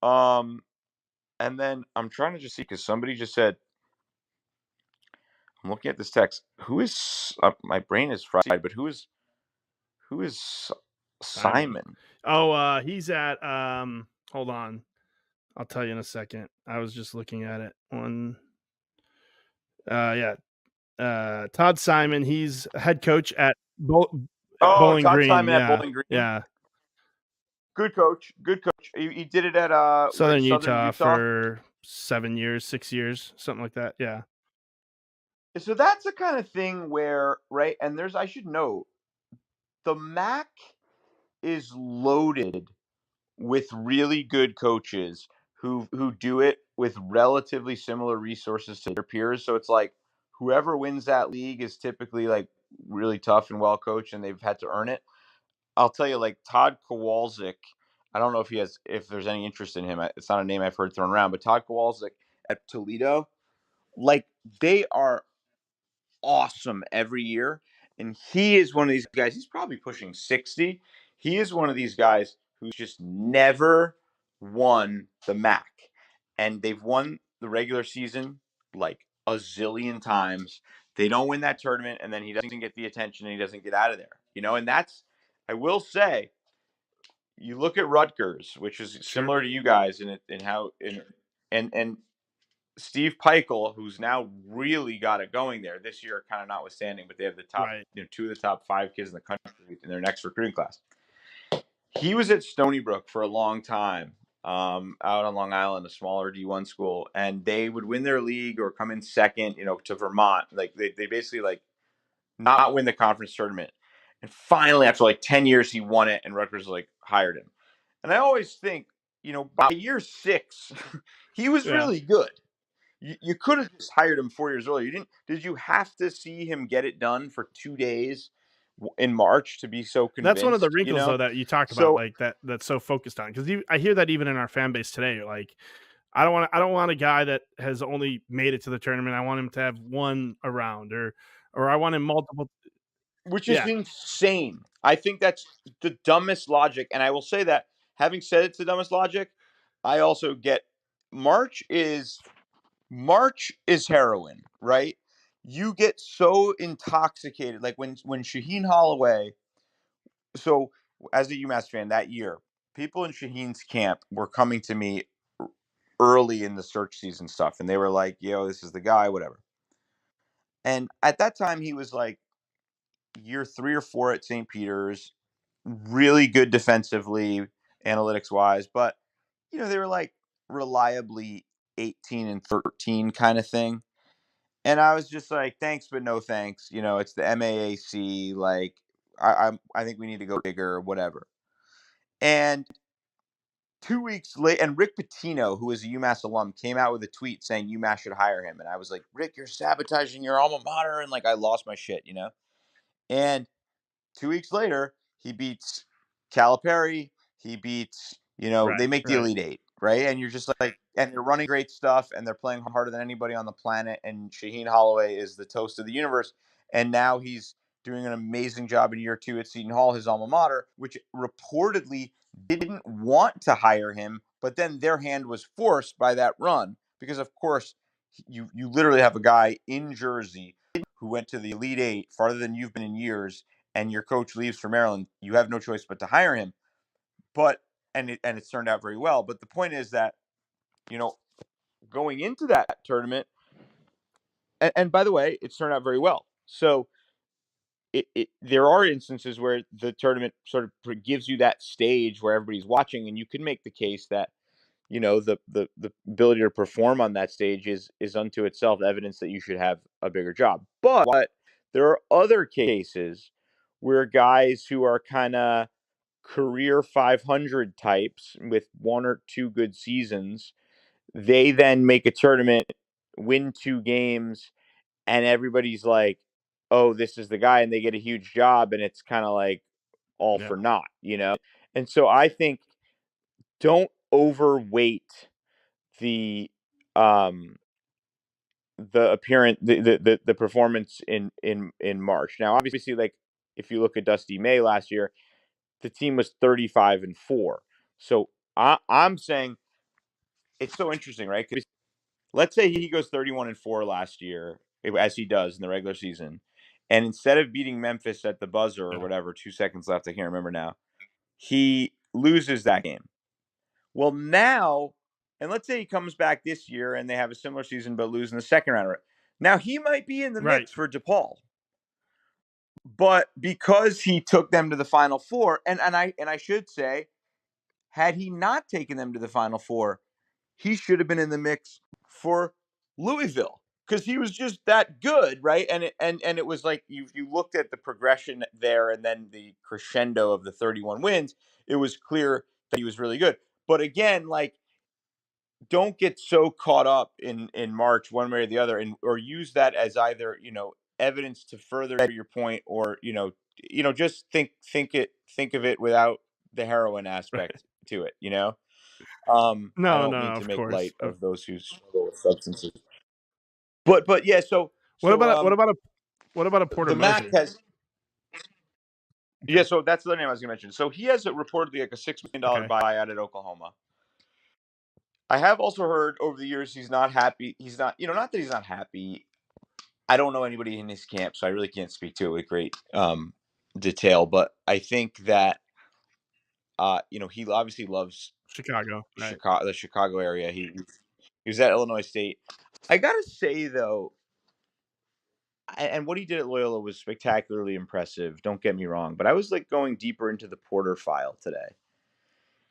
um, and then I'm trying to just see because somebody just said I'm looking at this text. Who is my brain is fried, but who is Simon. Simon? Oh, he's at hold on. I'll tell you in a second. I was just looking at it. Yeah. Todd Simon, he's head coach at Oh, Bowling Todd Green. Simon at Yeah. Bowling Green. Yeah. Good coach. Good coach. He did it at Southern Southern Utah Utah. for 7 years, 6 years, something like that. Yeah. So that's the kind of thing where, right? And I should note, the MAC is loaded with really good coaches who do it with relatively similar resources to their peers. So it's like whoever wins that league is typically like really tough and well coached, and they've had to earn it. I'll tell you, like Todd Kowalczyk. I don't know if there's any interest in him. It's not a name I've heard thrown around, but Todd Kowalczyk at Toledo, like they are awesome every year. And he is one of these guys, he's probably pushing 60. He is one of these guys who's just never won the MAC. And they've won the regular season like a zillion times. They don't win that tournament, and then he doesn't get the attention and he doesn't get out of there. And I will say, you look at Rutgers, which is Sure. similar to you guys and Steve Peichel, who's now really got it going there this year, kind of notwithstanding, but they have the top, Right. 2 of the top 5 kids in the country in their next recruiting class. He was at Stony Brook for a long time, out on Long Island, a smaller D1 school, and they would win their league or come in second, to Vermont. Like they basically like not win the conference tournament. And finally, after like 10 years, he won it, and Rutgers like hired him. And I always think, by year 6, he was Yeah. really good. You could have just hired him 4 years earlier. You didn't? Did you have to see him get it done for 2 days in March to be so convinced? That's one of the wrinkles though that you talk about, So, like that's so focused on, because I hear that even in our fan base today. Like, I don't want a guy that has only made it to the tournament. I want him to have one around, or I want him multiple. which is Yeah, insane. I think that's the dumbest logic. And I will say that, having said it's the dumbest logic, I also get March is heroin, right? You get so intoxicated, like when Shaheen Holloway. So, as a UMass fan that year, people in Shaheen's camp were coming to me early in the search season stuff, and they were like, "Yo, this is the guy, whatever." And at that time, he was like year 3 or 4 at St. Peter's, really good defensively, analytics wise, but they were like reliably 18 and 13 kind of thing. And I was just like, thanks, but no thanks. It's the MAAC. Like, I think we need to go bigger, whatever. And 2 weeks later, and Rick Pitino, who is a UMass alum, came out with a tweet saying UMass should hire him. And I was like, Rick, you're sabotaging your alma mater. And like, I lost my shit. And 2 weeks later, he beats Calipari. He beats, they make the Right. Elite Eight, right? And you're just like, and they're running great stuff, and they're playing harder than anybody on the planet. And Shaheen Holloway is the toast of the universe. And now he's doing an amazing job in year 2 at Seton Hall, his alma mater, which reportedly didn't want to hire him, but then their hand was forced by that run because, of course, you literally have a guy in Jersey who went to the Elite Eight farther than you've been in years, and your coach leaves for Maryland. You have no choice but to hire him. But it's turned out very well. But the point is that, going into that tournament, and by the way, it's turned out very well. So there are instances where the tournament sort of gives you that stage where everybody's watching, and you can make the case that the ability to perform on that stage is unto itself evidence that you should have a bigger job. But there are other cases where guys who are kind of career 500 types with 1 or 2 good seasons, they then make a tournament, win 2 games, and everybody's like, oh, this is the guy, and they get a huge job, and it's kind of like all Yeah. for naught. And so I think don't overweight the appearance, the performance in March. Now, obviously, like if you look at Dusty May last year, the team was 35-4. So I'm saying it's so interesting, right? Because let's say he goes 31-4 last year, as he does in the regular season, and instead of beating Memphis at the buzzer or Yeah. whatever, 2 seconds left, I can't remember now, he loses that game. Well, now, and let's say he comes back this year and they have a similar season but lose in the second round. Now he might be in the Right. mix for DePaul, but because he took them to the Final Four, and I should say, had he not taken them to the Final Four, he should have been in the mix for Louisville because he was just that good, right? And it was like you looked at the progression there, and then the crescendo of the 31 wins. It was clear that he was really good. But again, like, don't get so caught up in March one way or the other, and or use that as either evidence to further your point, or just think of it without the heroin Right. aspect to it. I No, don't no, mean to of make course. light of those who struggle with substances, but yeah. So What so about a Porter the Mac Moser? has. Yeah, Okay. so that's the other name I was going to mention. So he has reportedly like a $6 million Okay. buyout at Oklahoma. I have also heard over the years he's not happy. He's not, not that he's not happy. I don't know anybody in his camp, so I really can't speak to it with great detail. But I think that he obviously loves Chicago. Right. Chicago, the Chicago area. He was at Illinois State. I gotta say though, and what he did at Loyola was spectacularly impressive. Don't get me wrong, but I was like going deeper into the Porter file today,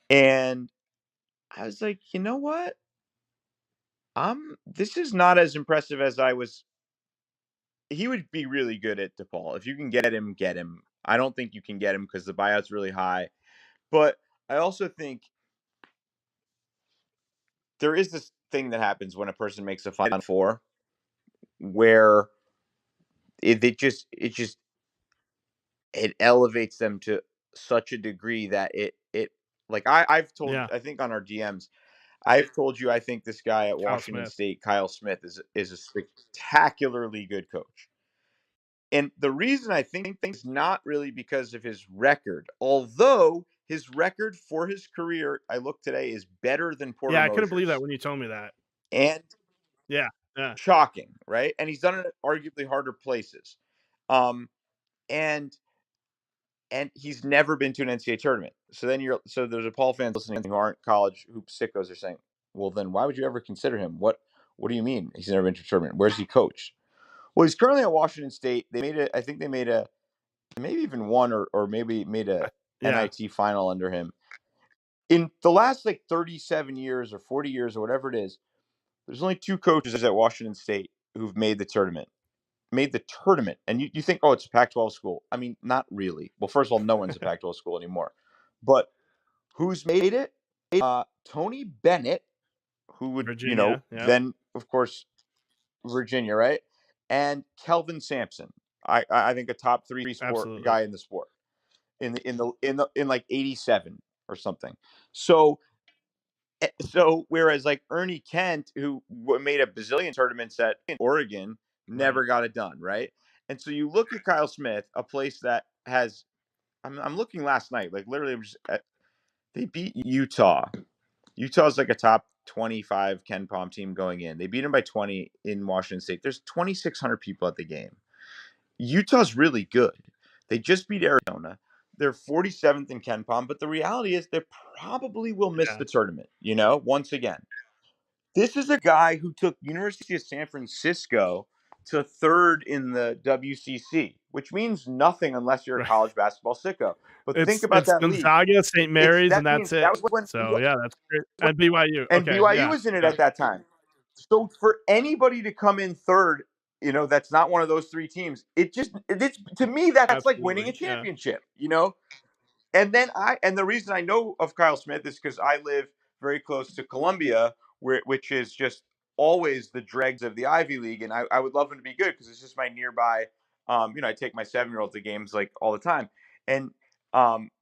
and I was like, you know what? This is not as impressive as I was. He would be really good at DePaul. If you can get him, get him. I don't think you can get him because the buyout's really high. But I also think there is this thing that happens when a person makes a Final Four where it elevates them to such a degree that it like I've told, Yeah. I think on our DMs, I've told you I think this guy at Kyle Washington Smith. State, Kyle Smith, is a spectacularly good coach. And the reason I think is not really because of his record, although his record for his career, I looked today, is better than Porter Yeah, I couldn't believe that Mosier's. when you told me that. And Yeah. Yeah. shocking, right? And he's done it at arguably harder places. Um, and he's never been to an NCAA tournament. So there's a Paul fans listening who aren't college hoop sickos are saying, well, then why would you ever consider him? What do you mean he's never been to a tournament? Where's he coached? Well, he's currently at Washington State. I think they made a, maybe even one or maybe made a Yeah. NIT final under him. In the last like 37 years or 40 years or whatever it is, there's only 2 coaches at Washington State who've made the tournament. And you think, oh, it's a Pac-12 school. I mean, not really. Well, first of all, no one's a Pac-12 school anymore. But who's made it? Tony Bennett, who would, Virginia. Yeah. then, of course, Virginia, right? And Kelvin Sampson. I think a top 3 sport Absolutely. guy in the sport in like 87 or something. So whereas like Ernie Kent, who made a bazillion tournaments at Oregon, never got it done, right? And so you look at Kyle Smith, a place that has. I'm looking last night, like literally, they beat Utah. Utah's like a top 25 Ken Pom team going in. They beat them by 20 in Washington State. There's 2,600 people at the game. Utah's really good. They just beat Arizona. They're 47th in Ken Pom, but the reality is they probably will miss Yeah. the tournament, once again. This is a guy who took University of San Francisco to third in the WCC, which means nothing unless you're a Right. college basketball sicko. But think It's about that league. Gonzaga, St. Mary's, and That that's means that it. was when So yeah, that's great. And BYU. and Okay. BYU Yeah. was in it Yeah. at that time. So for anybody to come in third, that's not one of those 3 teams. It's to me that's like winning a Absolutely. Yeah. championship, And the reason I know of Kyle Smith is because I live very close to Columbia, which is just always the dregs of the Ivy League, and I would love him to be good because it's just my nearby. I take my 7-year-old to games like all the time, and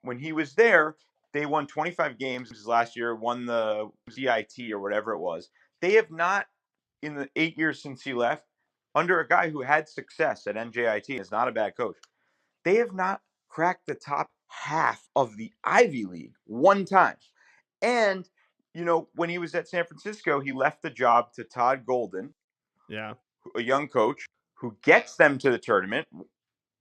when he was there, they won 25 games last year, won the CIT or whatever it was. They have not, in the 8 years since he left, under a guy who had success at NJIT, is not a bad coach. They have not cracked the top half of the Ivy League one time. And, when he was at San Francisco, he left the job to Todd Golden, Yeah. a young coach who gets them to the tournament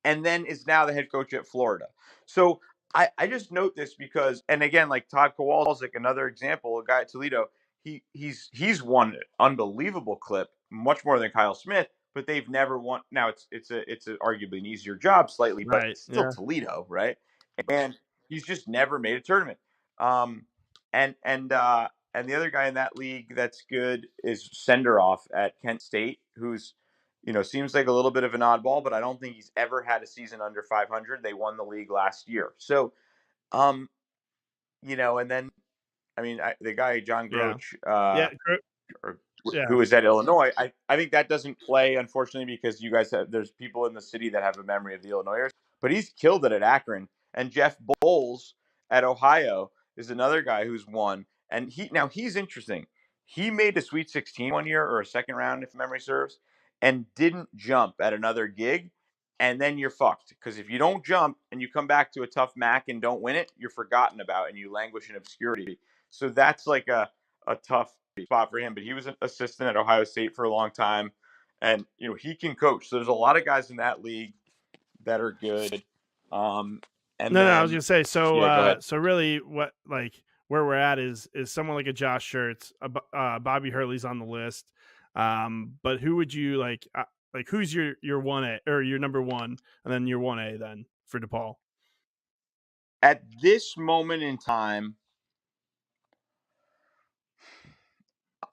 and then is now the head coach at Florida. So I just note this because, and again, like Todd Kowalczyk, another example, a guy at Toledo, he's won an unbelievable clip, much more than Kyle Smith, but they've never won. Now it's arguably an easier job slightly, but Right. it's still Yeah. Toledo, right? And he's just never made a tournament. And the other guy in that league that's good is Senderoff at Kent State, who's seems like a little bit of an oddball, but I don't think he's ever had a season under 500. They won the league last year. So, and then, the guy, John Yeah. Groch, Yeah. or, Yeah. who is at Illinois, I think that doesn't play, unfortunately, because you guys there's people in the city that have a memory of the Illinoisers, but he's killed it at Akron. And Jeff Bowles at Ohio is another guy who's won. And he's interesting. He made a Sweet 16 one year or a second round, if memory serves, and didn't jump at another gig. And then you're fucked, because if you don't jump and you come back to a tough MAC and don't win it, you're forgotten about and you languish in obscurity. So that's like a tough spot for him. But he was an assistant at Ohio State for a long time, and he can coach. So there's a lot of guys in that league that are good. And No, then I was gonna say. So, yeah, go ahead. so really, what where we're at is someone like a Josh Schertz, Bobby Hurley's on the list. But who would you like? Who's your 1A or your number 1, and then your 1A then for DePaul? At this moment in time,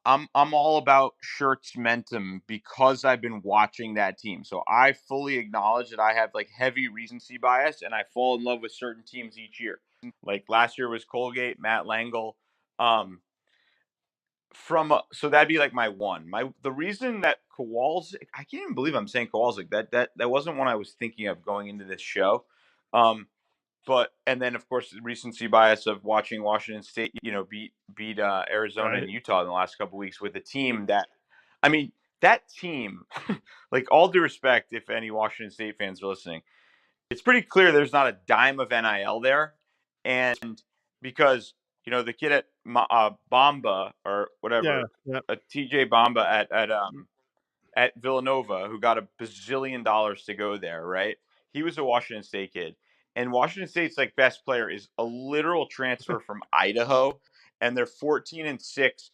I'm all about Schertz Mentum because I've been watching that team. So I fully acknowledge that I have like heavy recency bias, and I fall in love with certain teams each year. Like last year was Colgate, Matt Langle. So that'd be like my one. The reason that Kowalczyk, I can't even believe I'm saying Kowalczyk. That wasn't one I was thinking of going into this show. And then of course the recency bias of watching Washington State, beat Arizona and Right. Utah in the last couple of weeks with a team that team, like all due respect, if any Washington State fans are listening, it's pretty clear there's not a dime of NIL there, and because the kid at Bamba or whatever, Yeah. TJ Bamba at Villanova, who got $1 bazillion to go there, right? He was a Washington State kid. And Washington State's like best player is a literal transfer from Idaho, and they're 14-6,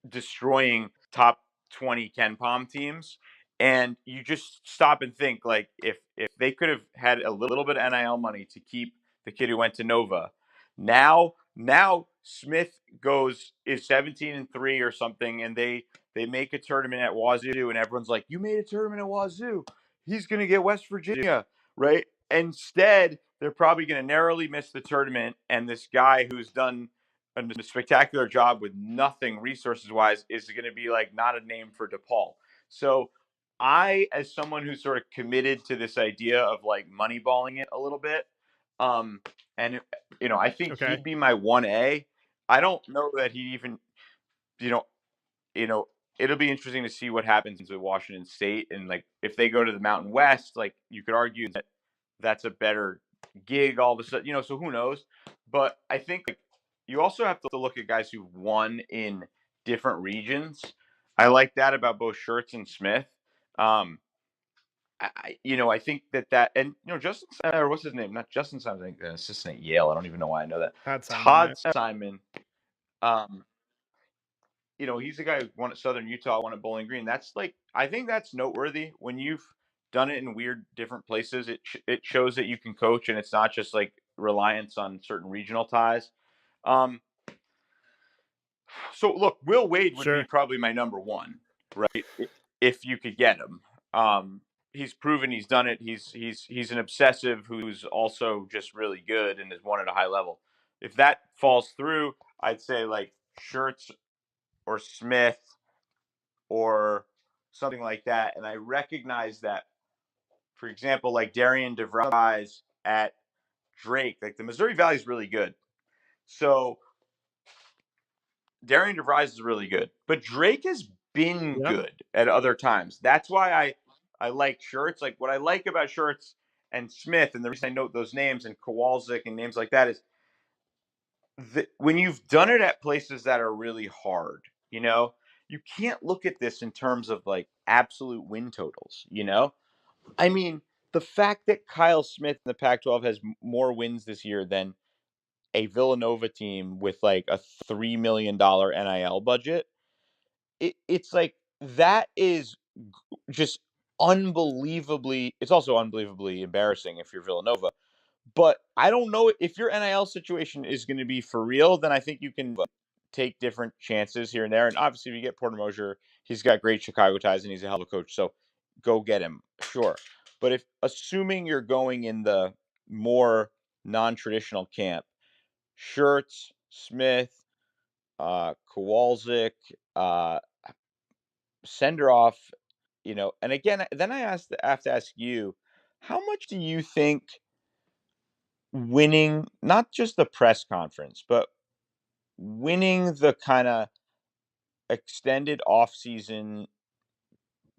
destroying top 20 Ken Pom teams. And you just stop and think, like, if they could have had a little bit of NIL money to keep the kid who went to Nova, now Smith is 17-3 or something, and they they make a tournament at Wazoo, and everyone's like, "You made a tournament at Wazoo. He's going to get West Virginia, right?" Instead, they're probably going to narrowly miss the tournament, and this guy who's done a spectacular job with nothing resources wise is going to be like not a name for DePaul. So I, as someone who's sort of committed to this idea of like moneyballing it a little bit, um, and I think Okay. he'd be my 1A. I don't know that he even, you know, you know, it'll be interesting to see what happens with Washington State, and like if they go to the Mountain West, like you could argue that that's a better gig all of a sudden, so who knows? But I think like, you also have to look at guys who've won in different regions. I like that about both Schertz and Smith. I think that, and Justin, or what's his name? Not Justin Simon, I think an assistant at Yale. I don't even know why I know that. Todd Simon. Todd Simon. He's the guy who won at Southern Utah, won at Bowling Green. That's like, I think that's noteworthy when you've done it in weird different places. It shows that you can coach, and it's not just like reliance on certain regional ties. So look, Will Wade would Sure. be probably my number one, right? If you could get him. He's proven he's done it. He's an obsessive who's also just really good and has won at a high level. If that falls through, I'd say like Schertz or Smith or something like that. And I recognize that, for example, like Darian DeVries at Drake, like the Missouri Valley is really good. So Darian DeVries is really good, but Drake has been good at other times. That's why I like Schertz. Like what I like about Schertz and Smith, and the reason I note those names and Kowalczyk and names like that is that when you've done it at places that are really hard, you can't look at this in terms of like absolute win totals. I mean, the fact that Kyle Smith in the Pac-12 has more wins this year than a Villanova team with like a $3 million NIL budget, it's like that is just unbelievably. It's also unbelievably embarrassing if you're Villanova. But I don't know if your NIL situation is going to be for real. Then I think you can take different chances here and there. And obviously, if you get Porter Moser, he's got great Chicago ties and he's a hell of a coach. So go get him, sure. But if assuming you're going in the more non-traditional camp, Schertz, Smith, Kowalczyk, Senderoff, and again, then I have to ask you, how much do you think winning not just the press conference, but winning the kind of extended off-season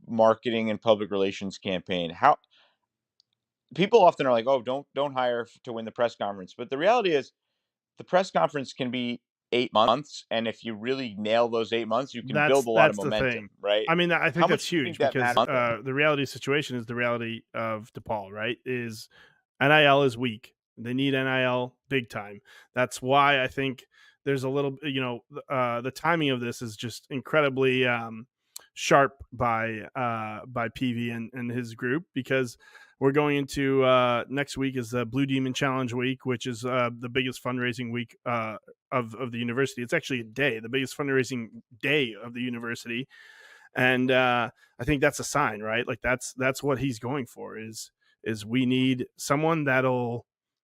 marketing and public relations campaign, how people often are like, oh, don't hire to win the press conference, but the reality is the press conference can be 8 months, and if you really nail those 8 months, you can build a lot of That's the momentum, thing. right? I mean, I How think much that's do you huge think that because matters? the reality situation is the reality of DePaul, right? Is NIL is weak. They need NIL big time. That's why I think there's a little, the timing of this is just incredibly sharp by PV and his group, because we're going into next week is the Blue Demon Challenge week, which is the biggest fundraising week of the university. It's actually a day, the biggest fundraising day of the university, and I think that's a sign, right? Like that's what he's going for. Is we need someone that'll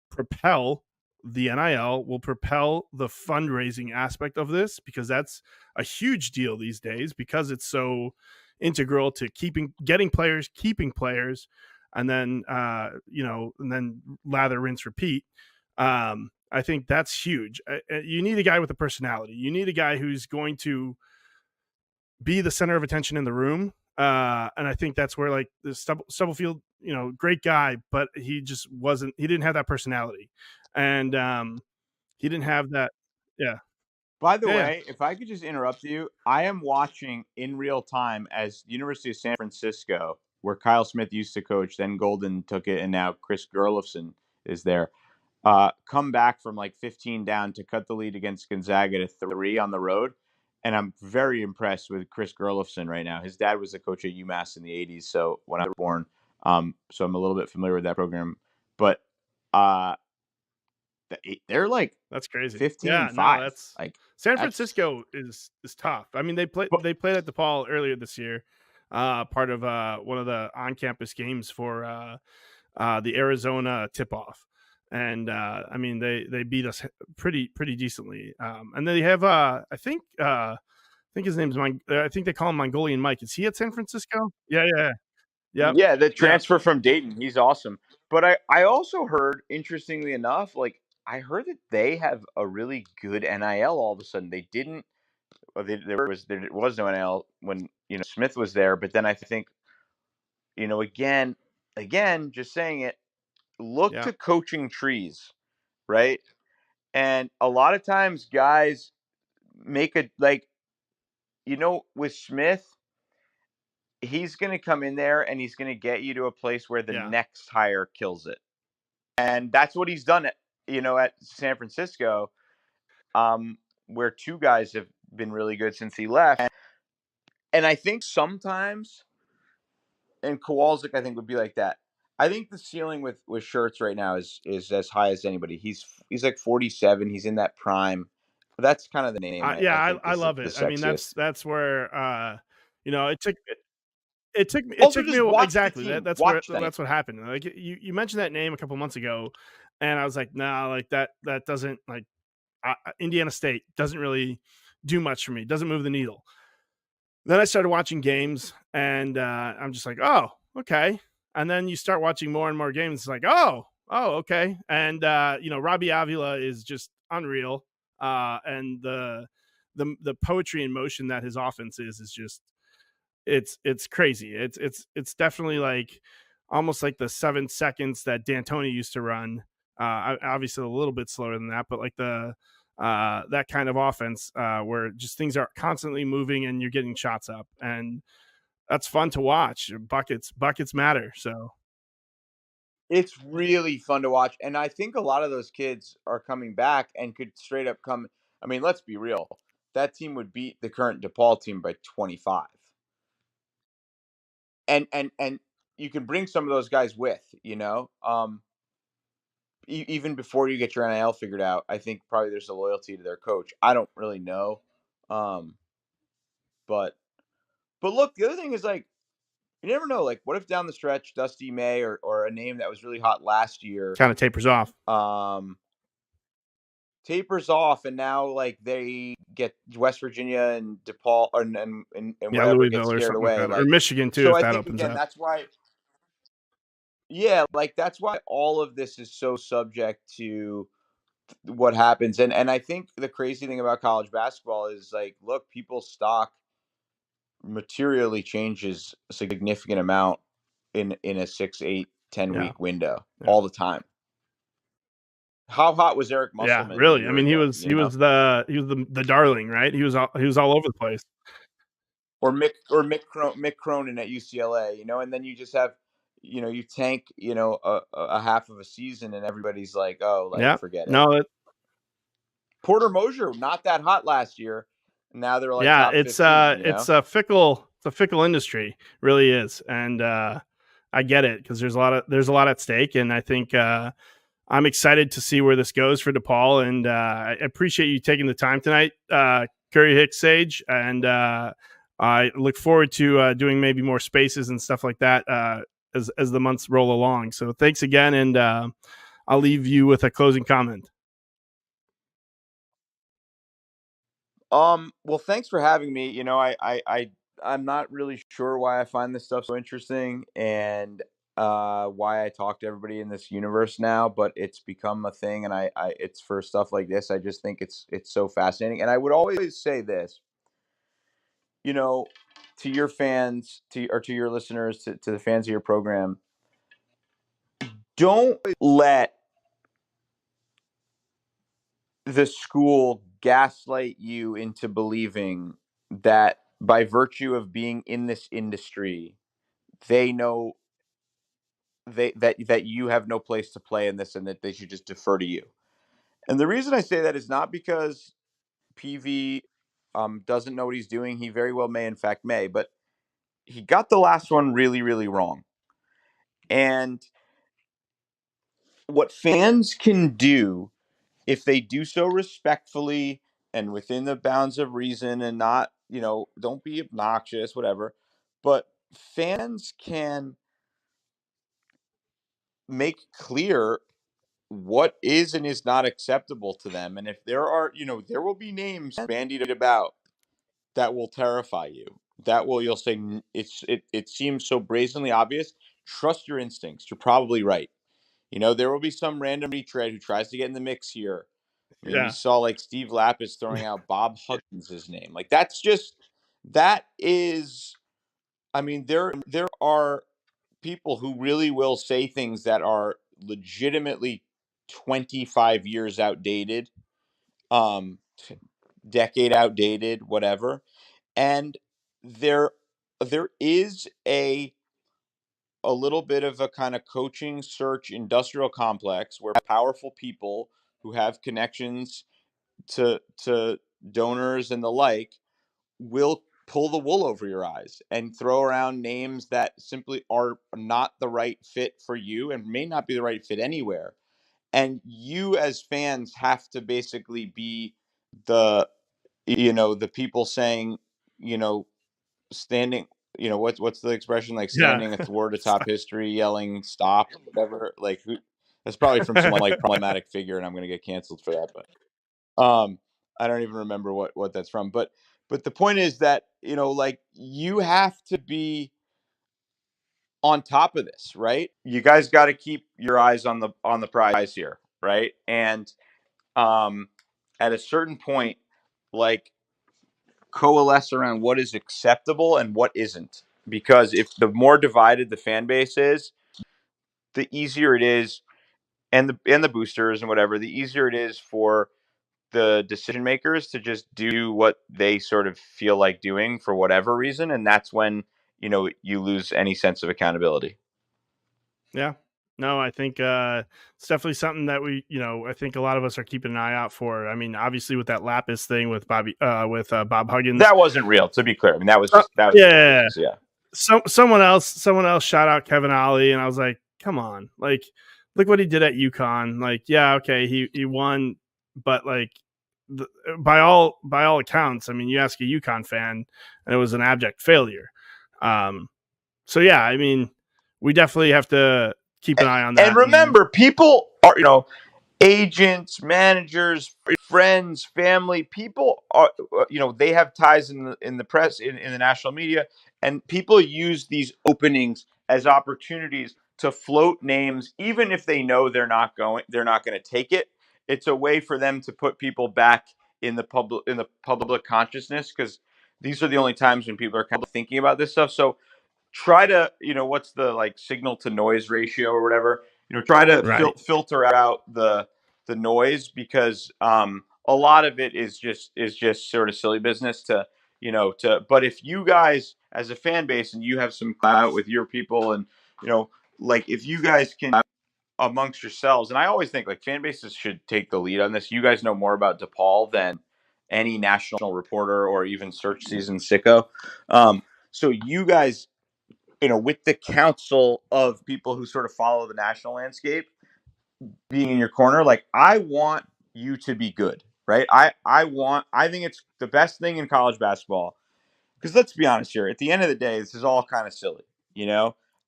propel the NIL, will propel the fundraising aspect of this, because that's a huge deal these days, because it's so integral to getting players, keeping players, and then and then lather, rinse, repeat. I think that's huge. You need a guy with a personality. You need a guy who's going to be the center of attention in the room. And I think that's where like the Stubblefield, great guy, but he just wasn't. He didn't have that personality, and he didn't have that. Yeah. By the Yeah. way, if I could just interrupt you, I am watching in real time as University of San Francisco, where Kyle Smith used to coach, then Golden took it, and now Chris Gerlofson is there, come back from like 15 down to cut the lead against Gonzaga to 3 on the road. And I'm very impressed with Chris Gerlofson right now. His dad was a coach at UMass in the 80s, so when I was born. So I'm a little bit familiar with that program. But they're like That's crazy. 15 Yeah, and no, 5. that's Like San that's Francisco is tough. I mean, but they played at DePaul earlier this year, part of one of the on campus games for the Arizona tip off, and I mean they beat us pretty decently. And they have I think his name's I think they call him Mongolian Mike. Is he at San Francisco? Yeah, yeah, yep, yeah, the yep, transfer from Dayton, he's awesome. But I also heard, interestingly enough, like I heard that they have a really good NIL all of a sudden. They didn't well, there was no NIL when, Smith was there, but then I think, again, just saying it, look yeah, to coaching trees, right? And a lot of times guys make a like, with Smith, he's going to come in there and he's going to get you to a place where the yeah. next hire kills it. And that's what he's done at San Francisco, where two guys have been really good since he left. And I think sometimes, and Kowalczyk, I think, would be like that. I think the ceiling with Shirts right now is as high as anybody. He's like 47. He's in that prime. That's kind of the name Yeah, I think I is love the it. I mean, sexiest. that's where it Also, took me just watch the exactly team. that's Watch them. what happened. Like you mentioned that name a couple months ago, and I was like, nah, like that doesn't like Indiana State doesn't really do much for me. Doesn't move the needle. Then I started watching games, and I'm just like, oh, okay. And then you start watching more and more games. It's like, oh, okay. And Robbie Avila is just unreal. And the poetry in motion that his offense is just it's crazy. It's definitely like almost like the 7 seconds that D'Antoni used to run. Obviously a little bit slower than that, but like the that kind of offense where just things are constantly moving and you're getting shots up, and that's fun to watch. Buckets matter. So It's really fun to watch, and I think a lot of those kids are coming back and could straight up come. I mean, let's be real. That team would beat the current DePaul team by 25, and you can bring some of those guys with. Even before you get your NIL figured out, I think probably there's a loyalty to their coach. I don't really know, um, but look, the other thing is like you never know. Like, what if down the stretch, Dusty May or a name that was really hot last year, kind of tapers off. um, tapers off, and now like they get West Virginia and DePaul and Yeah, whatever gets Louisville or scared something like away. that, or Like, Michigan too so if I that think opens again up. that's why. Yeah, like that's why all of this is so subject to what happens. And I think the crazy thing about college basketball is like, look, people's stock materially changes a significant amount in a 6, 8, 10 Yeah, week window yeah, all the time. How hot was Eric yeah. Musselman a Really, I year mean, ago? he was the darling, right? He was all over the place. Or Mick Cronin at UCLA, and then you just have, you tank, a half of a season, and everybody's like, oh, like Yeah, forget it. no, Porter Mosier, not that hot last year. Now they're like yeah, top 15. it's a fickle industry, really is, and I get it because there's a lot at stake, and I think I'm excited to see where this goes for DePaul, and I appreciate you taking the time tonight, Curry Hicks Sage, and I look forward to doing maybe more spaces and stuff like that as the months roll along. So thanks again, and I'll leave you with a closing comment. Well, thanks for having me. I'm not really sure why I find this stuff so interesting and why I talk to everybody in this universe now, but it's become a thing, and it's for stuff like this. I just think it's so fascinating, and I would always say this, you know, to your fans, to your listeners, to the fans of your program, don't let the school gaslight you into believing that by virtue of being in this industry, they know that you have no place to play in this and that they should just defer to you. And the reason I say that is not because PV doesn't know what he's doing. He very well may, in fact, may, but he got the last one really, really wrong. And what fans can do if they do so respectfully and within the bounds of reason and not, don't be obnoxious, whatever. But fans can make clear what is and is not acceptable to them. And if there are, there will be names bandied about that will terrify you. You'll say it seems so brazenly obvious. Trust your instincts. You're probably right. There will be some random retread who tries to get in the mix here. I mean, we Yeah. saw like Steve Lapis throwing out Bob Huggins' name. Like that is, I mean, there are people who really will say things that are legitimately 25 years outdated, um, decade outdated, whatever. And there is a little bit of a kind of coaching search industrial complex where powerful people who have connections to donors and the like will pull the wool over your eyes and throw around names that simply are not the right fit for you and may not be the right fit anywhere. And you as fans have to basically be the the people saying, you know, standing, what's the expression, like Yeah. standing athwart atop history yelling stop, whatever. Like that's probably from some like problematic figure and I'm going to get canceled for that, but I don't even remember what that's from. But the point is that, like, you have to be on top of this, right? You guys got to keep your eyes on the prize here, right? And um at a certain point, like, coalesce around what is acceptable and what isn't. Because if the more divided the fan base is, the easier it is, and the boosters and whatever, the easier it is for the decision makers to just do what they sort of feel like doing for whatever reason, and that's when you lose any sense of accountability. Yeah. No, I think it's definitely something that I think a lot of us are keeping an eye out for. I mean, obviously with that Lapis thing with Bob Huggins. That wasn't real, to be clear. I mean, that was Yeah. just yeah. Someone else shout out Kevin Ollie, and I was like, come on, like, look what he did at UConn. Like, yeah, okay, he won, but like, by all accounts, I mean, you ask a UConn fan, and it was an abject failure. So yeah, I mean, we definitely have to keep an eye on that. And remember, people are, agents, managers, friends, family, people are, they have ties in the press, in the national media, and people use these openings as opportunities to float names, even if they know they're not going to take it. It's a way for them to put people back in the public consciousness, because these are the only times when people are kind of thinking about this stuff. So try to, what's the, like, signal to noise ratio or whatever, try to Right. filter out the noise, because a lot of it is just sort of silly business to, but if you guys as a fan base and you have some clout with your people, and like, if you guys can amongst yourselves, and I always think, like, fan bases should take the lead on this. You guys know more about DePaul than any national reporter or even search season sicko. So you guys, with the council of people who sort of follow the national landscape being in your corner, like, I want you to be good, right? I think it's the best thing in college basketball, because let's be honest here, at the end of the day, this is all kind of silly,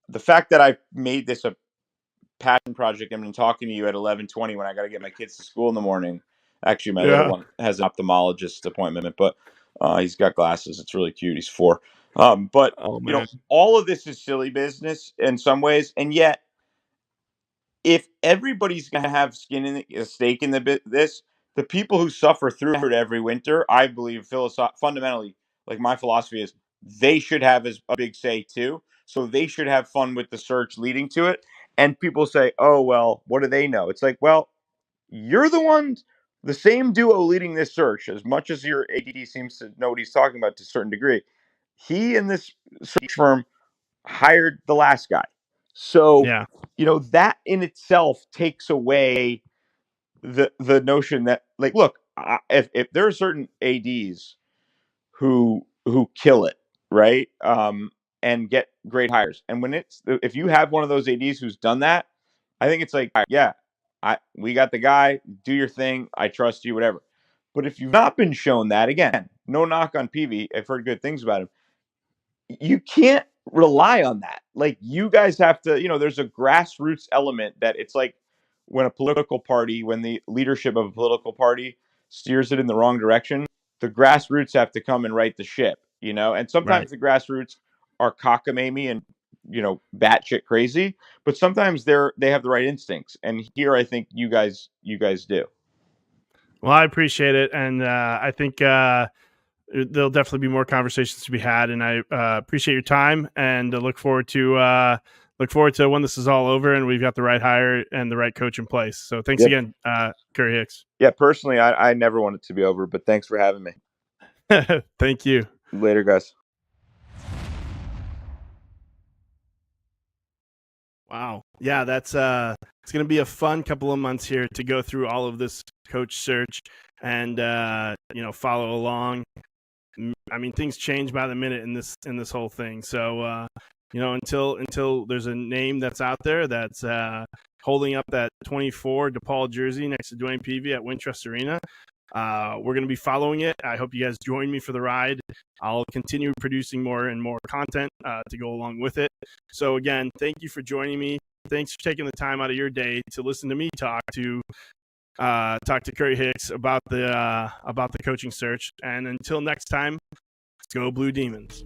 the fact that I made this a passion project. I've been talking to you at 11:20 when I got to get my kids to school in the morning. Actually, my little one has an ophthalmologist appointment, but he's got glasses. It's really cute. He's 4. But Oh man. all of this is silly business in some ways, and yet, if everybody's going to have skin in a stake in the people who suffer through it every winter, I believe fundamentally, like, my philosophy is they should have as a big say too. So they should have fun with the search leading to it. And people say, "Oh, well, what do they know?" It's like, well, you're the same duo leading this search. As much as your AD seems to know what he's talking about to a certain degree, he and this search firm hired the last guy. So, Yeah. That in itself takes away the notion that, like, look, if there are certain ADs who kill it, right, and get great hires, and if you have one of those ADs who's done that, I think it's like, yeah, We got the guy. Do your thing. I trust you. Whatever. But if you've not been shown that, again, no knock on Peavy. I've heard good things about him. You can't rely on that. Like, you guys have to, there's a grassroots element that it's like when when the leadership of a political party steers it in the wrong direction, the grassroots have to come and right the ship, and Right. sometimes the grassroots are cockamamie and, batshit crazy, but sometimes they have the right instincts. And here I think you guys do. Well, I appreciate it. And I think there'll definitely be more conversations to be had. And I appreciate your time and look forward to when this is all over and we've got the right hire and the right coach in place. So thanks again, Curry Hicks. Yeah, personally, I never want it to be over, but thanks for having me. Thank you. Later, guys. Wow. Yeah, that's it's going to be a fun couple of months here to go through all of this coach search and follow along. I mean, things change by the minute in this whole thing. So until there's a name that's out there that's holding up that 24 DePaul jersey next to Dwayne Peavy at Wintrust Arena, we're going to be following it. I hope you guys join me for the ride. I'll continue producing more and more content to go along with it. So again, thank you for joining me. Thanks for taking the time out of your day to listen to me talk to Curry Hicks about the coaching search. And until next time, let's go Blue Demons.